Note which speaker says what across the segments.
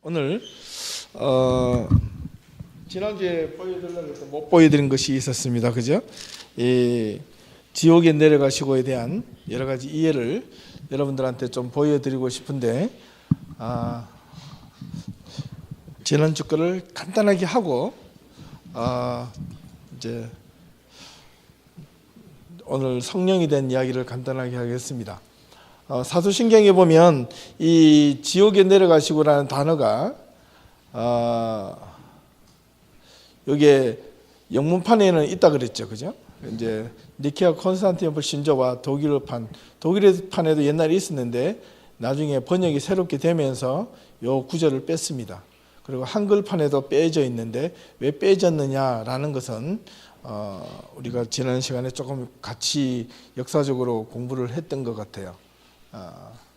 Speaker 1: 오늘 지난주에 보여드리려고 해서 못 보여드린 것이 있었습니다. 그죠? 이 지옥에 내려가시고에 대한 여러 가지 이해를 여러분들한테 좀 보여드리고 싶은데 지난주 거를 간단하게 하고 이제 오늘 성령이 된 이야기를 간단하게 하겠습니다. 사도신경에 보면 이 지옥에 내려가시고라는 단어가 여기에 영문판에는 있다 그랬죠, 그죠? 이제 니케아 콘스탄티노플 신조와 독일의 판에도 옛날에 있었는데 나중에 번역이 새롭게 되면서 요 구절을 뺐습니다. 그리고 한글판에도 빼져 있는데 왜 빼졌느냐라는 것은 우리가 지난 시간에 조금 같이 역사적으로 공부를 했던 것 같아요.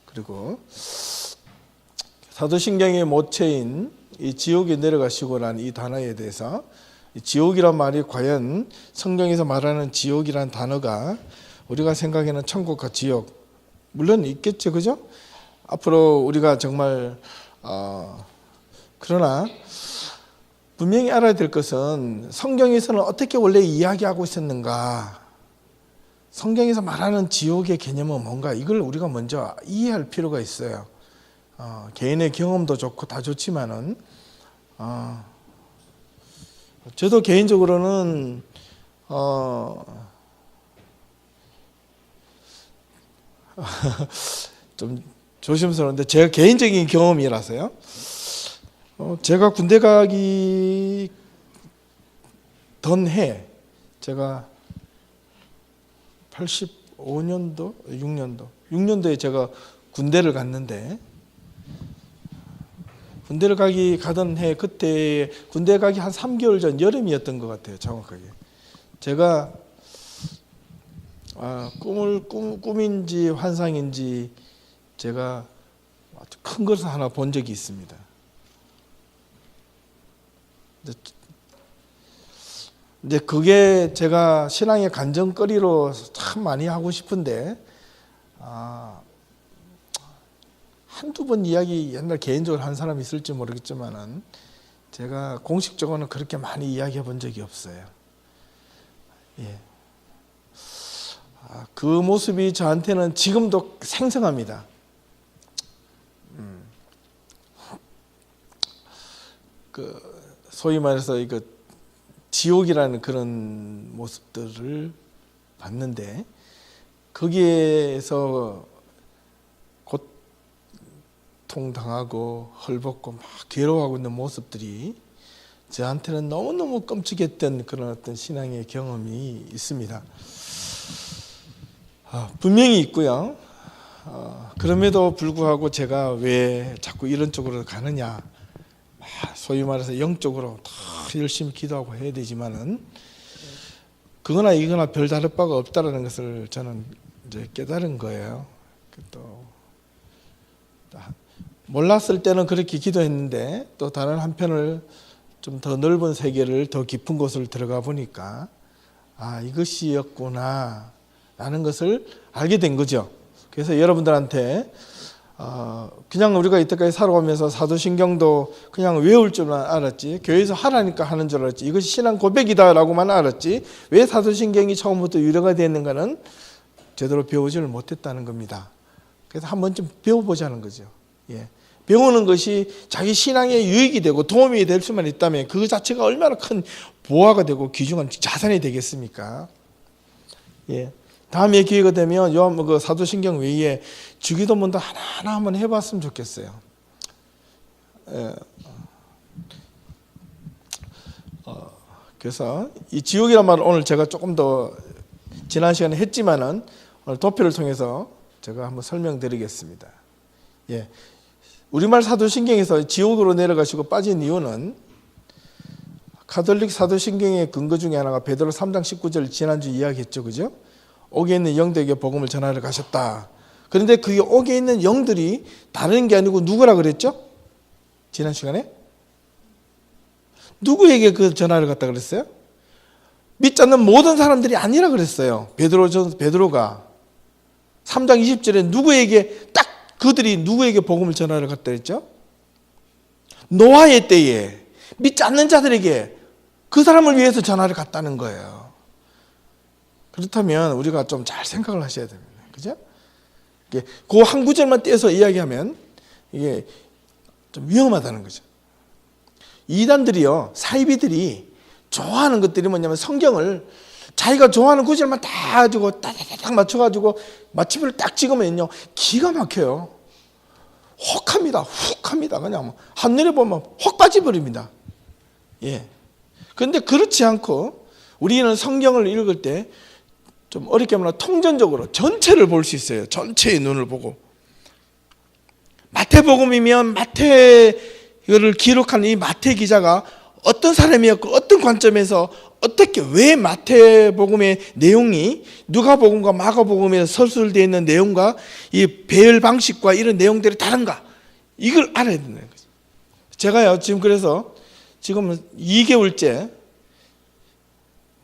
Speaker 1: 그리고 사도신경의 모체인 이 지옥에 내려가시고라는 이 단어에 대해서 이 지옥이란 말이 과연 성경에서 말하는 지옥이란 단어가 우리가 생각하는 천국과 지옥 물론 있겠죠, 그죠? 앞으로 우리가 정말 그러나 분명히 알아야 될 것은 성경에서는 어떻게 원래 이야기하고 있었는가, 성경에서 말하는 지옥의 개념은 뭔가, 이걸 우리가 먼저 이해할 필요가 있어요. 개인의 경험도 좋고 다 좋지만은 저도 개인적으로는 좀 조심스러운데 제가 개인적인 경험이라서요. 제가 군대 가기 전해 제가 85년도, 6년도에 제가 군대를 갔는데 군대를 가던 해 그때 군대 가기 한 3개월 전 여름이었던 것 같아요, 정확하게. 제가 꿈인지 환상인지 제가 아주 큰 것을 하나 본 적이 있습니다. 이제 그게 제가 신앙의 간증거리로 참 많이 하고 싶은데 한두 번 이야기 옛날 개인적으로 한 사람이 있을지 모르겠지만은 제가 공식적으로는 그렇게 많이 이야기해 본 적이 없어요. 예. 그 모습이 저한테는 지금도 생생합니다. 소위 말해서 이거 지옥이라는 그런 모습들을 봤는데 거기에서 고통당하고 헐벗고 막 괴로워하고 있는 모습들이 저한테는 너무너무 끔찍했던 그런 어떤 신앙의 경험이 있습니다. 분명히 있고요. 그럼에도 불구하고 제가 왜 자꾸 이런 쪽으로 가느냐, 소위 말해서 영적으로 다 열심히 기도하고 해야 되지만은 그거나 이거나 별 다를 바가 없다라는 것을 저는 이제 깨달은 거예요. 또 몰랐을 때는 그렇게 기도했는데 또 다른 한편을 좀 더 넓은 세계를 더 깊은 곳을 들어가 보니까 이것이었구나 라는 것을 알게 된 거죠. 그래서 여러분들한테 그냥 우리가 이때까지 살아오면서 사도신경도 그냥 외울 줄만 알았지, 교회에서 하라니까 하는 줄 알았지, 이것이 신앙 고백이다라고만 알았지 왜 사도신경이 처음부터 유래가 됐는가는 제대로 배우지를 못했다는 겁니다. 그래서 한 번쯤 배워보자는 거죠. 예. 배우는 것이 자기 신앙에 유익이 되고 도움이 될 수만 있다면 그 자체가 얼마나 큰 보화가 되고 귀중한 자산이 되겠습니까? 예. 다음에 기회가 되면 그 사도신경 외에 주기도문도 하나하나 한번 해봤으면 좋겠어요. 그래서 이 지옥이란 말을 오늘 제가 조금 더 지난 시간에 했지만은 오늘 도표를 통해서 제가 한번 설명드리겠습니다. 예. 우리말 사도신경에서 지옥으로 내려가시고 빠진 이유는 가톨릭 사도신경의 근거 중에 하나가 베드로 3장 19절 지난주 이야기했죠, 그죠? 옥에 있는 영들에게 복음을 전하러 가셨다. 그런데 그 옥에 있는 영들이 다른 게 아니고 누구라 그랬죠? 지난 시간에? 누구에게 그 전하러 갔다 그랬어요? 믿지 않는 모든 사람들이 아니라 그랬어요. 베드로가 3장 20절에 누구에게 딱 그들이 누구에게 복음을 전하러 갔다 했죠? 노아의 때에 믿지 않는 자들에게 그 사람을 위해서 전화를 갔다는 거예요. 그렇다면 우리가 좀 잘 생각을 하셔야 됩니다. 그죠? 그 한 구절만 떼서 이야기하면 이게 좀 위험하다는 거죠. 이단들이요, 사이비들이 좋아하는 것들이 뭐냐면 성경을 자기가 좋아하는 구절만 다 가지고 따다닥 맞춰가지고 마침을 딱 찍으면요 기가 막혀요. 혹합니다. 훅합니다. 그냥 한눈에 보면 확 빠져버립니다. 예. 그런데 그렇지 않고 우리는 성경을 읽을 때 좀 어렵게 말하면 통전적으로 전체를 볼 수 있어요. 전체의 눈을 보고. 마태복음이면 마태를 기록한 이 마태 기자가 어떤 사람이었고 어떤 관점에서 어떻게 왜 마태복음의 내용이 누가복음과 마가복음에 서술되어 있는 내용과 이 배열 방식과 이런 내용들이 다른가, 이걸 알아야 되는 거죠. 제가요 지금 그래서 지금 2개월째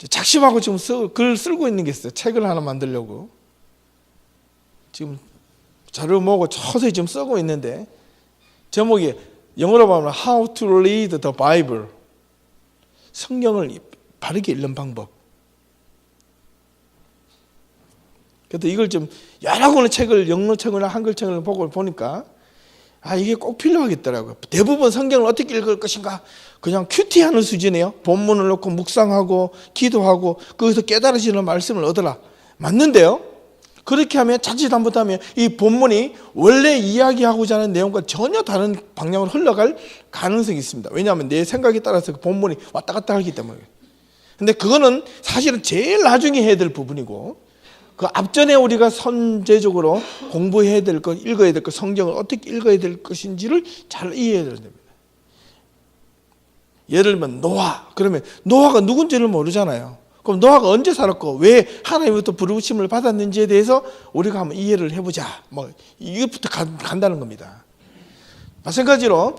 Speaker 1: 작심하고 지금 글을 쓰고 있는 게 있어요. 책을 하나 만들려고 지금 자료 모으고 서서히 지금 쓰고 있는데, 제목이 영어로 보면 How to read the Bible, 성경을 바르게 읽는 방법. 그래서 이걸 좀 여러 권의 책을, 영어 책이나 한글 책을 보니까 이게 꼭 필요하겠더라고요. 대부분 성경을 어떻게 읽을 것인가, 그냥 큐티하는 수준이에요. 본문을 놓고 묵상하고 기도하고 거기서 깨달으시는 말씀을 얻어라. 맞는데요, 그렇게 하면 자칫 잘못하면 이 본문이 원래 이야기하고자 하는 내용과 전혀 다른 방향으로 흘러갈 가능성이 있습니다. 왜냐하면 내 생각에 따라서 그 본문이 왔다 갔다 하기 때문에. 근데 그거는 사실은 제일 나중에 해야 될 부분이고, 그 앞전에 우리가 선제적으로 공부해야 될 것, 읽어야 될 것, 성경을 어떻게 읽어야 될 것인지를 잘 이해해야 됩니다. 예를 들면 노아, 그러면 노아가 누군지를 모르잖아요. 그럼 노아가 언제 살았고 왜 하나님부터 부르심을 받았는지에 대해서 우리가 한번 이해를 해보자. 이것부터 간다는 겁니다. 마찬가지로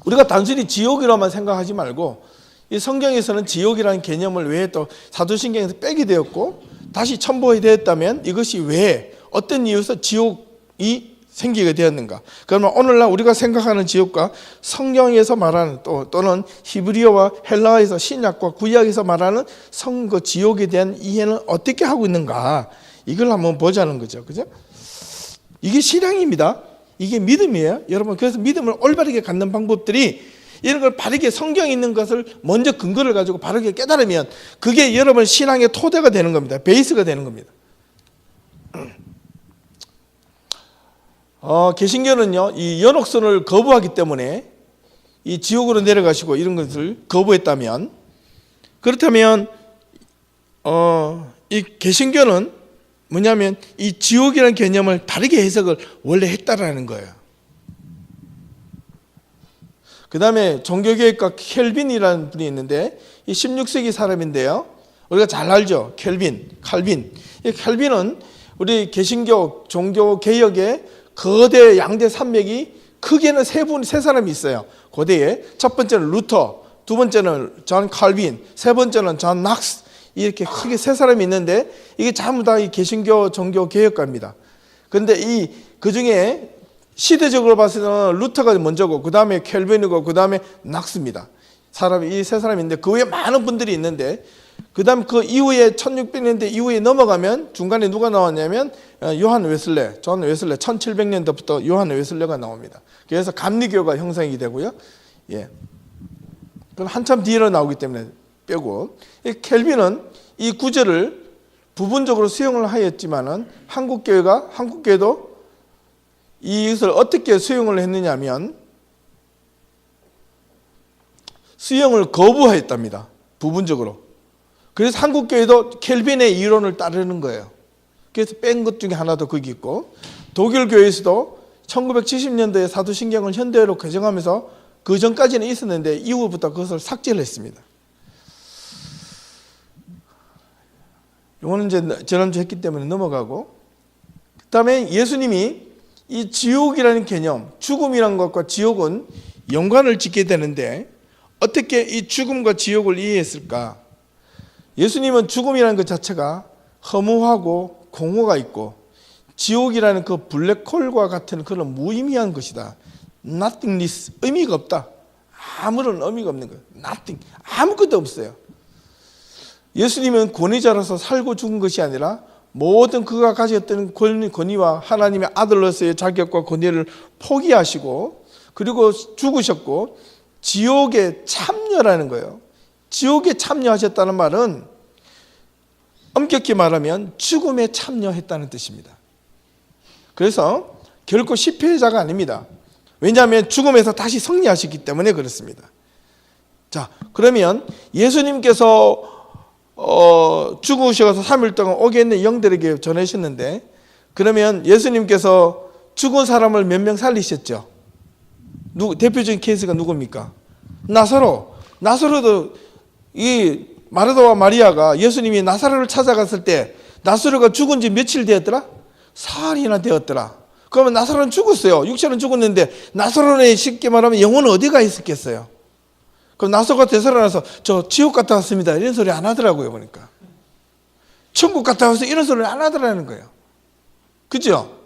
Speaker 1: 우리가 단순히 지옥이라만 생각하지 말고, 이 성경에서는 지옥이라는 개념을 왜 또 사도신경에서 빼게 되었고 다시 첨부가 되었다면 이것이 왜 어떤 이유에서 지옥이 생기게 되었는가. 그러면 오늘날 우리가 생각하는 지옥과 성경에서 말하는 또는 히브리어와 헬라어에서 신약과 구약에서 말하는 그 지옥에 대한 이해는 어떻게 하고 있는가, 이걸 한번 보자는 거죠. 그죠? 이게 신앙입니다. 이게 믿음이에요. 여러분, 그래서 믿음을 올바르게 갖는 방법들이 이런 걸 바르게 성경에 있는 것을 먼저 근거를 가지고 바르게 깨달으면 그게 여러분 신앙의 토대가 되는 겁니다. 베이스가 되는 겁니다. 개신교는요, 이 연옥선을 거부하기 때문에 이 지옥으로 내려가시고 이런 것을 거부했다면, 그렇다면 이 개신교는 뭐냐면 이 지옥이라는 개념을 다르게 해석을 원래 했다라는 거예요. 그 다음에 종교개혁가 켈빈이라는 분이 있는데, 이 16세기 사람인데요, 우리가 잘 알죠. 칼빈. 이 칼빈은 우리 개신교 종교개혁의 거대 양대 산맥이 크게는 세 사람이 있어요. 고대에. 첫 번째는 루터, 두 번째는 존 칼빈, 세 번째는 존 낙스. 이렇게 크게 세 사람이 있는데 이게 전부 다 이 개신교 종교 개혁가입니다. 그런데 그 중에 시대적으로 봤을 때는 루터가 먼저고 그 다음에 켈빈이고 그 다음에 낙스입니다. 이 세 사람이 있는데 그 외에 많은 분들이 있는데, 그 다음 그 이후에 1600년대 이후에 넘어가면 중간에 누가 나왔냐면 존 웨슬레 1700년대부터 요한 웨슬레가 나옵니다. 그래서 감리교가 형성이 되고요. 예. 그럼 한참 뒤로 나오기 때문에 빼고, 켈빈은 이 구절을 부분적으로 수용을 하였지만은 한국교회도 이것을 어떻게 수용을 했느냐면 수용을 거부했답니다. 부분적으로. 그래서 한국교회도 켈빈의 이론을 따르는 거예요. 그래서 뺀 것 중에 하나도 거기 있고, 독일 교회에서도 1970년대에 사도신경을 현대어로 개정하면서 그 전까지는 있었는데 이후부터 그것을 삭제를 했습니다. 이거는 이제 지난주 했기 때문에 넘어가고, 그 다음에 예수님이 이 지옥이라는 개념, 죽음이라는 것과 지옥은 연관을 짓게 되는데 어떻게 이 죽음과 지옥을 이해했을까? 예수님은 죽음이라는 것 자체가 허무하고 공허가 있고, 지옥이라는 그 블랙홀과 같은 그런 무의미한 것이다. nothingness, 의미가 없다. 아무런 의미가 없는 거예요. nothing. 아무것도 없어요. 예수님은 권위자로서 살고 죽은 것이 아니라 모든 그가 가졌던 권위와 하나님의 아들로서의 자격과 권위를 포기하시고 그리고 죽으셨고 지옥에 참여라는 거예요. 지옥에 참여하셨다는 말은 엄격히 말하면 죽음에 참여했다는 뜻입니다. 그래서 결코 실패자가 아닙니다. 왜냐하면 죽음에서 다시 승리하셨기 때문에 그렇습니다. 자, 그러면 예수님께서 죽으셔서 3일 동안 오게 있는 영들에게 전하셨는데, 그러면 예수님께서 죽은 사람을 몇 명 살리셨죠? 대표적인 케이스가 누굽니까? 나사로도 이 마르다와 마리아가 예수님이 나사로를 찾아갔을 때 나사로가 죽은 지 며칠 되었더라? 사흘이나 되었더라. 그러면 나사로는 죽었어요. 육체는 죽었는데 나사로는 쉽게 말하면 영혼은 어디가 있었겠어요? 그럼 나사로가 되살아나서 저 지옥 갔다 왔습니다 이런 소리 안 하더라고요. 보니까 천국 갔다 와서 이런 소리를 안 하더라는 거예요. 그죠?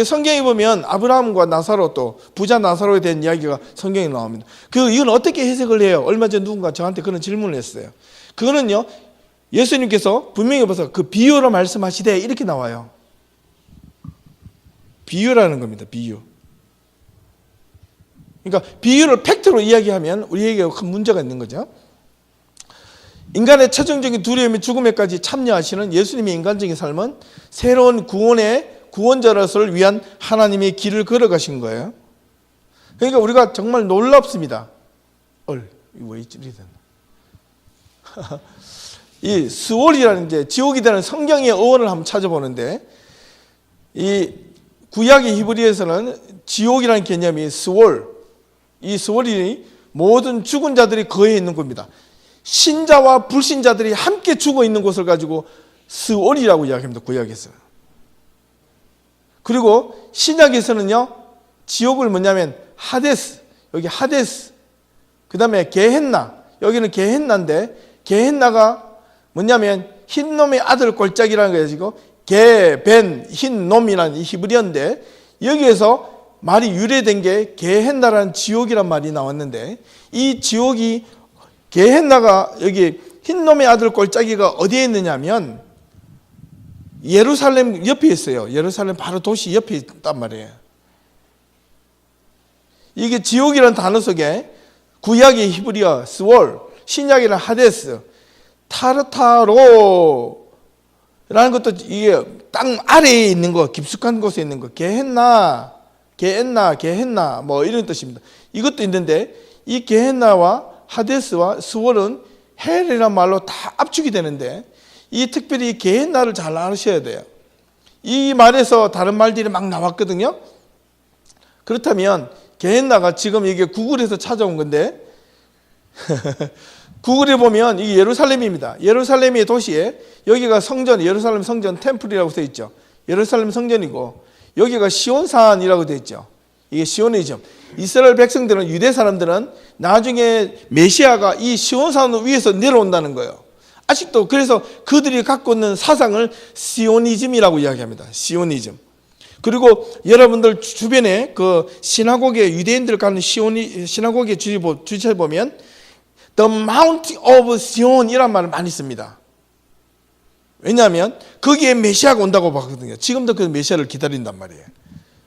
Speaker 1: 성경에 보면 아브라함과 나사로, 또 부자 나사로에 대한 이야기가 성경에 나옵니다. 이건 어떻게 해석을 해요? 얼마 전 누군가 저한테 그런 질문을 했어요. 그거는요, 예수님께서 분명히 봐서 그 비유로 말씀하시되 이렇게 나와요. 비유라는 겁니다. 비유. 그러니까 비유를 팩트로 이야기하면 우리에게 큰 문제가 있는 거죠. 인간의 최종적인 두려움이 죽음에까지 참여하시는 예수님의 인간적인 삶은 새로운 구원자로서를 위한 하나님의 길을 걸어가신 거예요. 그러니까 우리가 정말 놀랍습니다. 이거 왜 이리 됐나? 이 스월이라는 이제 지옥이라는 성경의 어원을 한번 찾아보는데, 이 구약의 히브리에서는 지옥이라는 개념이 스월, 이 스월이 모든 죽은 자들이 거해 있는 겁니다. 신자와 불신자들이 함께 죽어 있는 곳을 가지고 스월이라고 이야기합니다. 구약에서는. 그리고 신약에서는요, 지옥을 뭐냐면 하데스, 여기 하데스, 그 다음에 게헨나, 여기는 게헨나인데, 게헨나가 뭐냐면 흰놈의 아들 골짜기라는 거 가지고 벤 흰놈이라는 이 히브리어인데, 여기에서 말이 유래된 게 게헨나라는 지옥이란 말이 나왔는데, 이 지옥이 게헨나가 여기 흰놈의 아들 골짜기가 어디에 있느냐면 예루살렘 옆에 있어요. 예루살렘 바로 도시 옆에 있단 말이에요. 이게 지옥이라는 단어 속에 구약의 히브리어 스월, 신약이라는 하데스, 타르타로라는 것도 이게 땅 아래에 있는 거, 깊숙한 곳에 있는 거, 게헨나 뭐 이런 뜻입니다. 이것도 있는데 이 게헨나와 하데스와 스월은 헬이라는 말로 다 압축이 되는데, 이 특별히 게헨나를 잘 아셔야 돼요. 이 말에서 다른 말들이 막 나왔거든요. 그렇다면 게헨나가 지금 이게 구글에서 찾아온 건데 구글에 보면 이게 예루살렘입니다. 예루살렘의 도시에 여기가 성전, 예루살렘 성전 템플이라고 되어 있죠. 예루살렘 성전이고 여기가 시온산이라고 되어 있죠. 이게 시온이죠. 이스라엘 백성들은, 유대 사람들은 나중에 메시아가 이 시온산 위에서 내려온다는 거예요. 아직도. 그래서 그들이 갖고 있는 사상을 시오니즘이라고 이야기합니다. 시오니즘. 그리고 여러분들 주변에 그 시나고게, 유대인들 가는 시나고게 주체에 보면 The Mount of Sion 이란 말을 많이 씁니다. 왜냐하면 거기에 메시아가 온다고 봤거든요. 지금도 그 메시아를 기다린단 말이에요.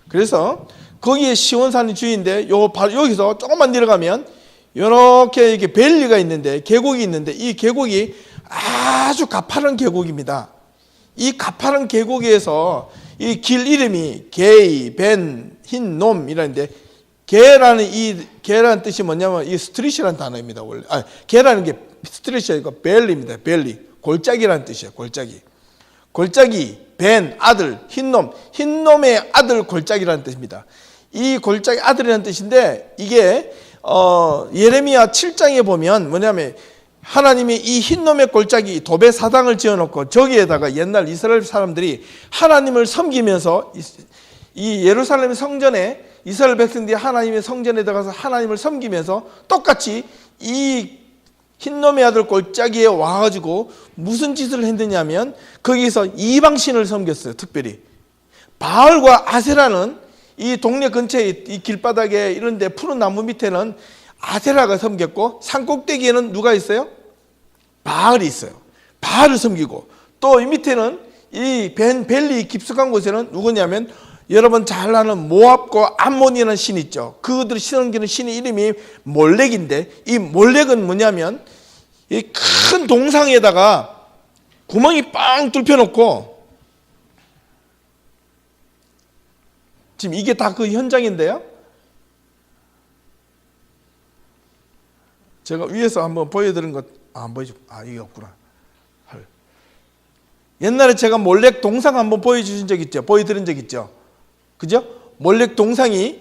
Speaker 1: 그래서 거기에 시온산이 주인데 여기서 조금만 내려가면 이렇게 밸리가 있는데, 계곡이 있는데, 이 계곡이 아주 가파른 계곡입니다. 이 가파른 계곡에서 이 길 이름이 게이, 벤, 흰놈이라는데, 게라는 뜻이 뭐냐면 이 스트릿이라는 단어입니다. 원래 게라는 게 스트릿이 아니고 벨리입니다. 벨리, 골짜기라는 뜻이에요. 골짜기, 벤, 아들, 흰놈의 아들 골짜기라는 뜻입니다. 이 골짜기 아들이라는 뜻인데, 이게 예레미야 7장에 보면 뭐냐면 하나님이 이 흰놈의 골짜기 도배 사당을 지어놓고 저기에다가 옛날 이스라엘 사람들이 하나님을 섬기면서 이 예루살렘 성전에 이스라엘 백성들이 하나님의 성전에 들어가서 하나님을 섬기면서 똑같이 이 흰놈의 아들 골짜기에 와가지고 무슨 짓을 했느냐면 거기서 이방신을 섬겼어요. 특별히 바알과 아세라는 이 동네 근처에 이 길바닥에 이런 데 푸른 나무 밑에는 아세라가 섬겼고, 산 꼭대기에는 누가 있어요? 바알이 있어요. 바알을 섬기고, 또 이 밑에는 이 벨리 깊숙한 곳에는 누구냐면 여러분 잘 아는 모압과 암몬이라는 신이 있죠. 그들이 섬기는 신의 이름이 몰렉인데, 이 몰렉은 뭐냐면 이 큰 동상에다가 구멍이 빵 뚫혀 놓고, 지금 이게 다 그 현장인데요. 제가 위에서 한번 보여드린 것, 안 보여줘. 이게 없구나. 옛날에 제가 몰렉 동상 한번 보여주신 적 있죠. 보여드린 적 있죠. 그죠? 몰렉 동상이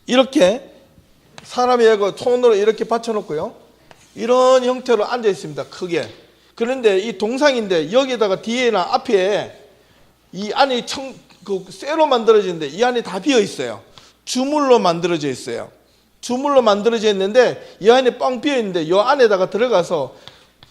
Speaker 1: 이렇게 사람이 손으로 이렇게 받쳐놓고요. 이런 형태로 앉아 있습니다. 크게. 그런데 이 동상인데 여기다가 뒤에나 앞에 이 안이 쇠로 만들어지는데 이 안이 다 비어 있어요. 주물로 만들어져 있어요. 주물로 만들어져 있는데 이 안에 뻥 비어 있는데 이 안에다가 들어가서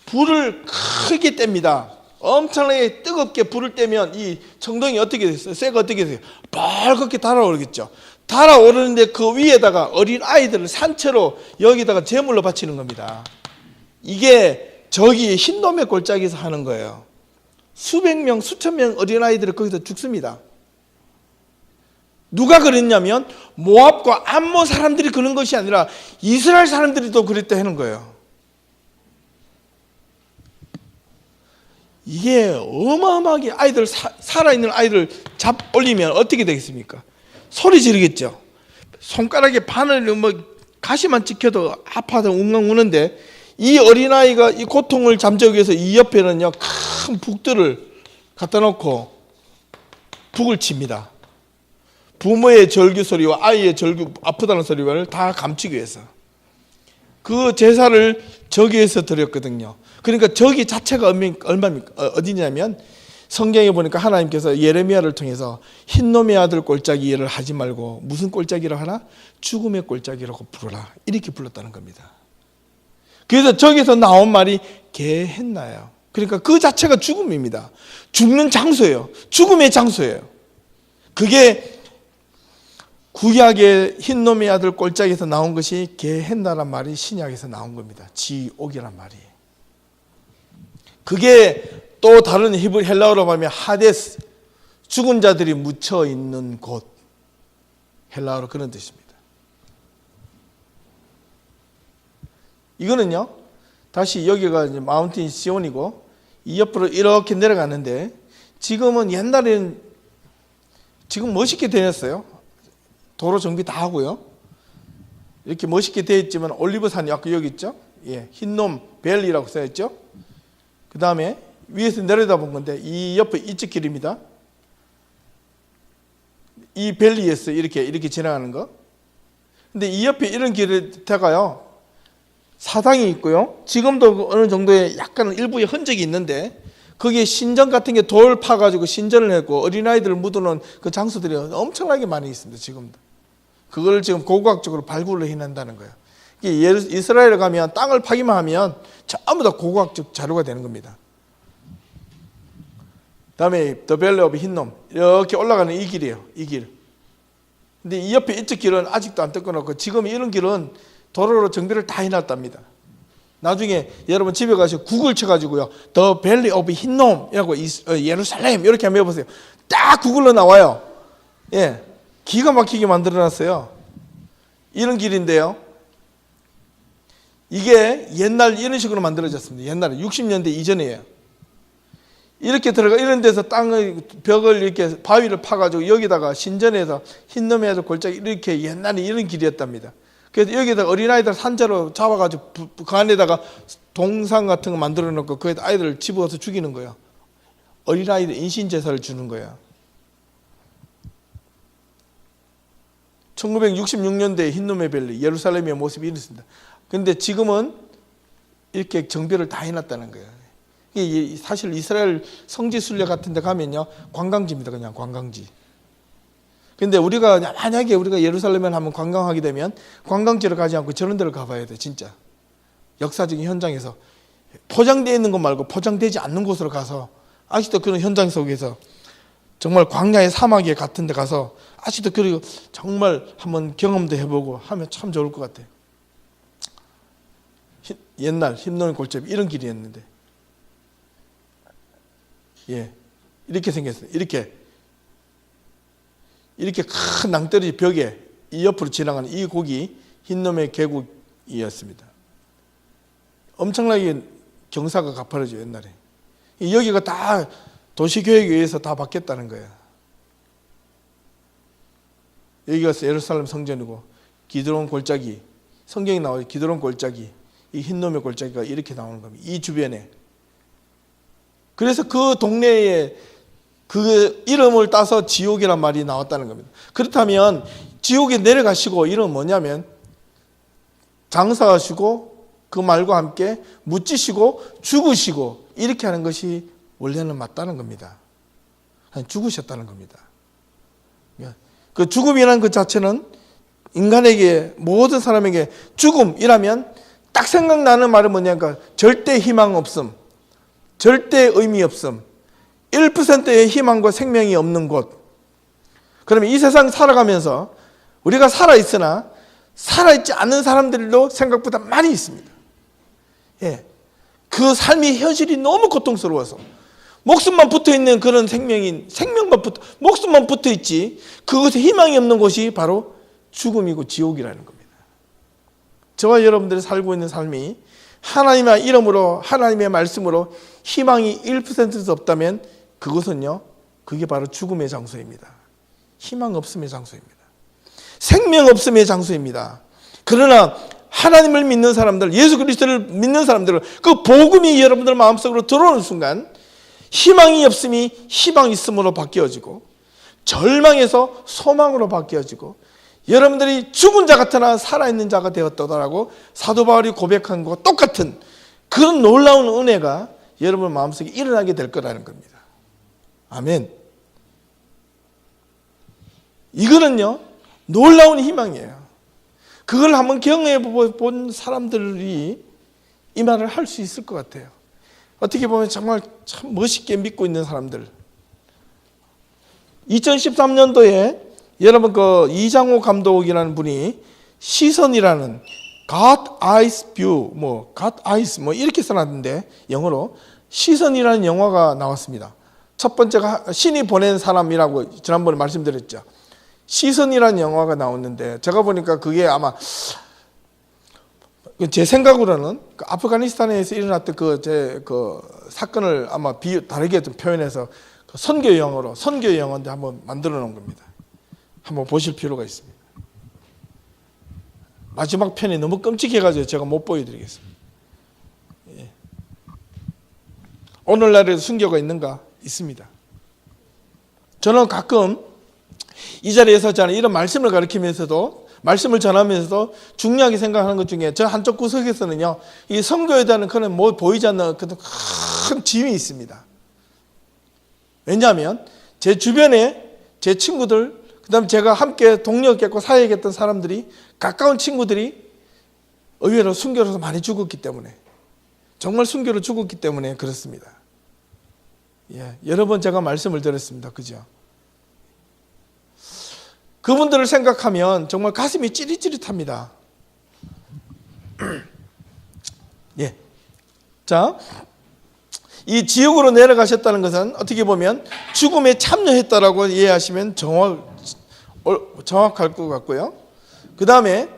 Speaker 1: 불을 크게 뗍니다. 엄청나게 뜨겁게 불을 떼면 이 청동이 어떻게 됐어요? 쇠가 어떻게 됐어요? 빨갛게 달아오르겠죠. 달아오르는데 그 위에다가 어린 아이들을 산채로 여기다가 제물로 바치는 겁니다. 이게 저기 흰놈의 골짜기에서 하는 거예요. 수백 명, 수천 명 어린 아이들이 거기서 죽습니다. 누가 그랬냐면 모압과 암몬 사람들이 그런 것이 아니라 이스라엘 사람들이 또 그랬다 하는 거예요. 이게 어마어마하게 아이들, 살아있는 아이들 올리면 어떻게 되겠습니까? 소리 지르겠죠. 손가락에 바늘 가시만 찍혀도 아파서 웅엉 우는데, 이 어린아이가 이 고통을 잠재우기 위해서 이 옆에는요 큰 북들을 갖다 놓고 북을 칩니다. 부모의 절규 소리와 아이의 절규, 아프다는 소리를 다 감추기 위해서 그 제사를 저기에서 드렸거든요. 그러니까 저기 자체가 얼마입니까? 어디냐면 성경에 보니까 하나님께서 예레미야를 통해서 흰놈의 아들 골짜기를 하지 말고 무슨 골짜기라고 하나? 죽음의 골짜기라고 부르라, 이렇게 불렀다는 겁니다. 그래서 저기서 나온 말이 게헨나예요. 그러니까 그 자체가 죽음입니다. 죽는 장소예요. 죽음의 장소예요. 그게 구약의 흰놈의 아들 골짜기에서 나온 것이 게헨나란 말이 신약에서 나온 겁니다. 지옥이란 말이. 그게 또 다른 히브리 헬라어로 말하면 하데스, 죽은 자들이 묻혀 있는 곳, 헬라어로 그런 뜻입니다. 이거는요, 다시 여기가 이제 마운틴 시온이고 이 옆으로 이렇게 내려가는데, 지금은 옛날에는 지금 멋있게 되었어요. 도로 정비 다 하고요. 이렇게 멋있게 되어 있지만 올리브산이 아까 여기 있죠. 예, 흰놈 벨리라고 써 있죠. 그 다음에 위에서 내려다본 건데 이 옆에 이쪽 길입니다. 이 벨리에서 이렇게 지나가는 거. 근데 이 옆에 이런 길에다가요 사당이 있고요. 지금도 어느 정도의 약간 일부의 흔적이 있는데 거기에 신전 같은 게 돌 파가지고 신전을 했고 어린아이들을 묻어놓은 그 장소들이 엄청나게 많이 있습니다. 지금도. 그걸 지금 고고학적으로 발굴을 해낸다는 거예요. 이스라엘에 가면 땅을 파기만 하면 전부 다 고고학적 자료가 되는 겁니다. 다음에 더 벨리 오브 흰놈, 이렇게 올라가는 이 길이에요. 이 길. 근데 이 옆에 이쪽 길은 아직도 안 뜯어놓고 지금 이런 길은 도로로 정비를 다 해놨답니다. 나중에 여러분 집에 가서 구글 쳐가지고요, 더 벨리 오브 흰놈이라고 예루살렘 이렇게 한번 해보세요. 딱 구글로 나와요. 예, 기가 막히게 만들어놨어요. 이런 길인데요, 이게 옛날 이런 식으로 만들어졌습니다. 옛날에 60년대 이전이에요. 이렇게 들어가 이런 데서 땅의 벽을 이렇게 바위를 파가지고 여기다가 신전에서 흰놈의 아들 골짜기 이렇게 옛날에 이런 길이었답니다. 그래서 여기다가 어린아이들 산재로 잡아가지고 그 안에다가 동상 같은 거 만들어 놓고 거기다 아이들을 집어서 죽이는 거예요. 어린아이들 인신제사를 주는 거예요. 1966년대에 흰놈의 벨리 예루살렘의 모습이 이렇습니다. 근데 지금은 이렇게 정비를 다 해놨다는 거예요. 이게 사실 이스라엘 성지 순례 같은 데 가면요 관광지입니다. 그냥 관광지. 근데 우리가 만약에 우리가 예루살렘에 한번 관광하게 되면 관광지를 가지 않고 저런 데를 가봐야 돼. 진짜 역사적인 현장에서 포장되어 있는 것 말고 포장되지 않는 곳으로 가서 아직도 그런 현장 속에서 정말 광야의 사막에 같은 데 가서 아직도 그리고 정말 한번 경험도 해보고 하면 참 좋을 것 같아요. 옛날 흰노인 골짜기 이런 길이었는데, 예, 이렇게 생겼어요. 이렇게 큰 낭떠러지 벽에 이 옆으로 지나가는 이 곡이 흰놈의 계곡이었습니다. 엄청나게 경사가 가파르죠, 옛날에. 여기가 다 도시계획에 의해서 다 바뀌었다는 거예요. 여기가 예루살렘 성전이고, 기드론 골짜기, 성경에 나와요. 기드론 골짜기, 이 흰놈의 골짜기가 이렇게 나오는 겁니다. 이 주변에. 그래서 그 동네에 그 이름을 따서 지옥이란 말이 나왔다는 겁니다. 그렇다면 지옥에 내려가시고 이름은 뭐냐면 장사하시고 그 말과 함께 묻히시고 죽으시고 이렇게 하는 것이 원래는 맞다는 겁니다. 죽으셨다는 겁니다. 그 죽음이라는 것 자체는 인간에게, 모든 사람에게 죽음이라면 딱 생각나는 말은 뭐냐니까 절대 희망 없음, 절대 의미 없음, 1%의 희망과 생명이 없는 곳. 그러면 이 세상 살아가면서 우리가 살아있으나 살아있지 않는 사람들도 생각보다 많이 있습니다. 예, 그 삶이 현실이 너무 고통스러워서 목숨만 붙어있는 그런 목숨만 붙어있지 그것에 희망이 없는 곳이 바로 죽음이고 지옥이라는 겁니다. 저와 여러분들이 살고 있는 삶이 하나님의 이름으로, 하나님의 말씀으로 희망이 1%도 없다면 그것은요, 그게 바로 죽음의 장소입니다. 희망 없음의 장소입니다. 생명 없음의 장소입니다. 그러나 하나님을 믿는 사람들, 예수 그리스도를 믿는 사람들은 그 복음이 여러분들 마음속으로 들어오는 순간 희망이 없음이 희망 있음으로 바뀌어지고, 절망에서 소망으로 바뀌어지고, 여러분들이 죽은 자 같으나 살아있는 자가 되었다라고 사도 바울이 고백한 것과 똑같은 그런 놀라운 은혜가 여러분 마음속에 일어나게 될 거라는 겁니다. 아멘. 이거는요, 놀라운 희망이에요. 그걸 한번 경험해 본 사람들이 이 말을 할 수 있을 것 같아요. 어떻게 보면 정말 참 멋있게 믿고 있는 사람들. 2013년도에 여러분 그 이장호 감독이라는 분이 시선이라는 God Eyes View, God Eyes 이렇게 써놨는데 영어로 시선이라는 영화가 나왔습니다. 첫 번째가 신이 보낸 사람이라고 지난번에 말씀드렸죠. 시선이라는 영화가 나왔는데 제가 보니까 그게 아마 제 생각으로는 그 아프가니스탄에서 일어났던 그 사건을 아마 다르게 좀 표현해서 선교 영화인데 한번 만들어 놓은 겁니다. 한번 보실 필요가 있습니다. 마지막 편이 너무 끔찍해가지고 제가 못 보여드리겠습니다. 예. 오늘날에도 순교가 있는가? 있습니다. 저는 가끔 이 자리에서 저는 이런 말씀을 가르치면서도, 말씀을 전하면서도 중요하게 생각하는 것 중에 저 한쪽 구석에서는요, 이 선교에 대한 그런 보이지 않는 큰 짐이 있습니다. 왜냐하면 제 주변에 제 친구들, 그 다음에 제가 함께 동료했고 사역했던 사람들이, 가까운 친구들이 의외로 순교로서 많이 죽었기 때문에, 정말 순교로 죽었기 때문에 그렇습니다. 예, 여러 번 제가 말씀을 드렸습니다. 그죠? 그분들을 생각하면 정말 가슴이 찌릿찌릿합니다. 예. 자, 이 지옥으로 내려가셨다는 것은 어떻게 보면 죽음에 참여했다라고 이해하시면 정확할 것 같고요. 그 다음에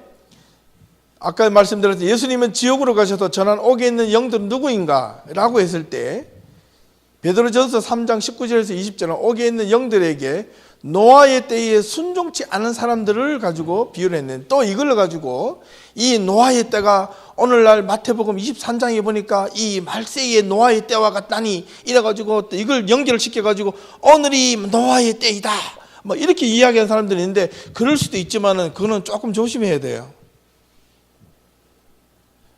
Speaker 1: 아까 말씀드렸듯이 예수님은 지옥으로 가셔서 전한 옥에 있는 영들은 누구인가? 라고 했을 때 베드로전서 3장 19절에서 20절은 옥에 있는 영들에게 노아의 때에 순종치 않은 사람들을 가지고 비유를 했는데, 또 이걸 가지고 이 노아의 때가 오늘날 마태복음 23장에 보니까 이 말세의 노아의 때와 같다니 이래가지고 또 이걸 연결을 시켜가지고 오늘이 노아의 때이다 이렇게 이야기하는 사람들이 있는데, 그럴 수도 있지만은 그거는 조금 조심해야 돼요.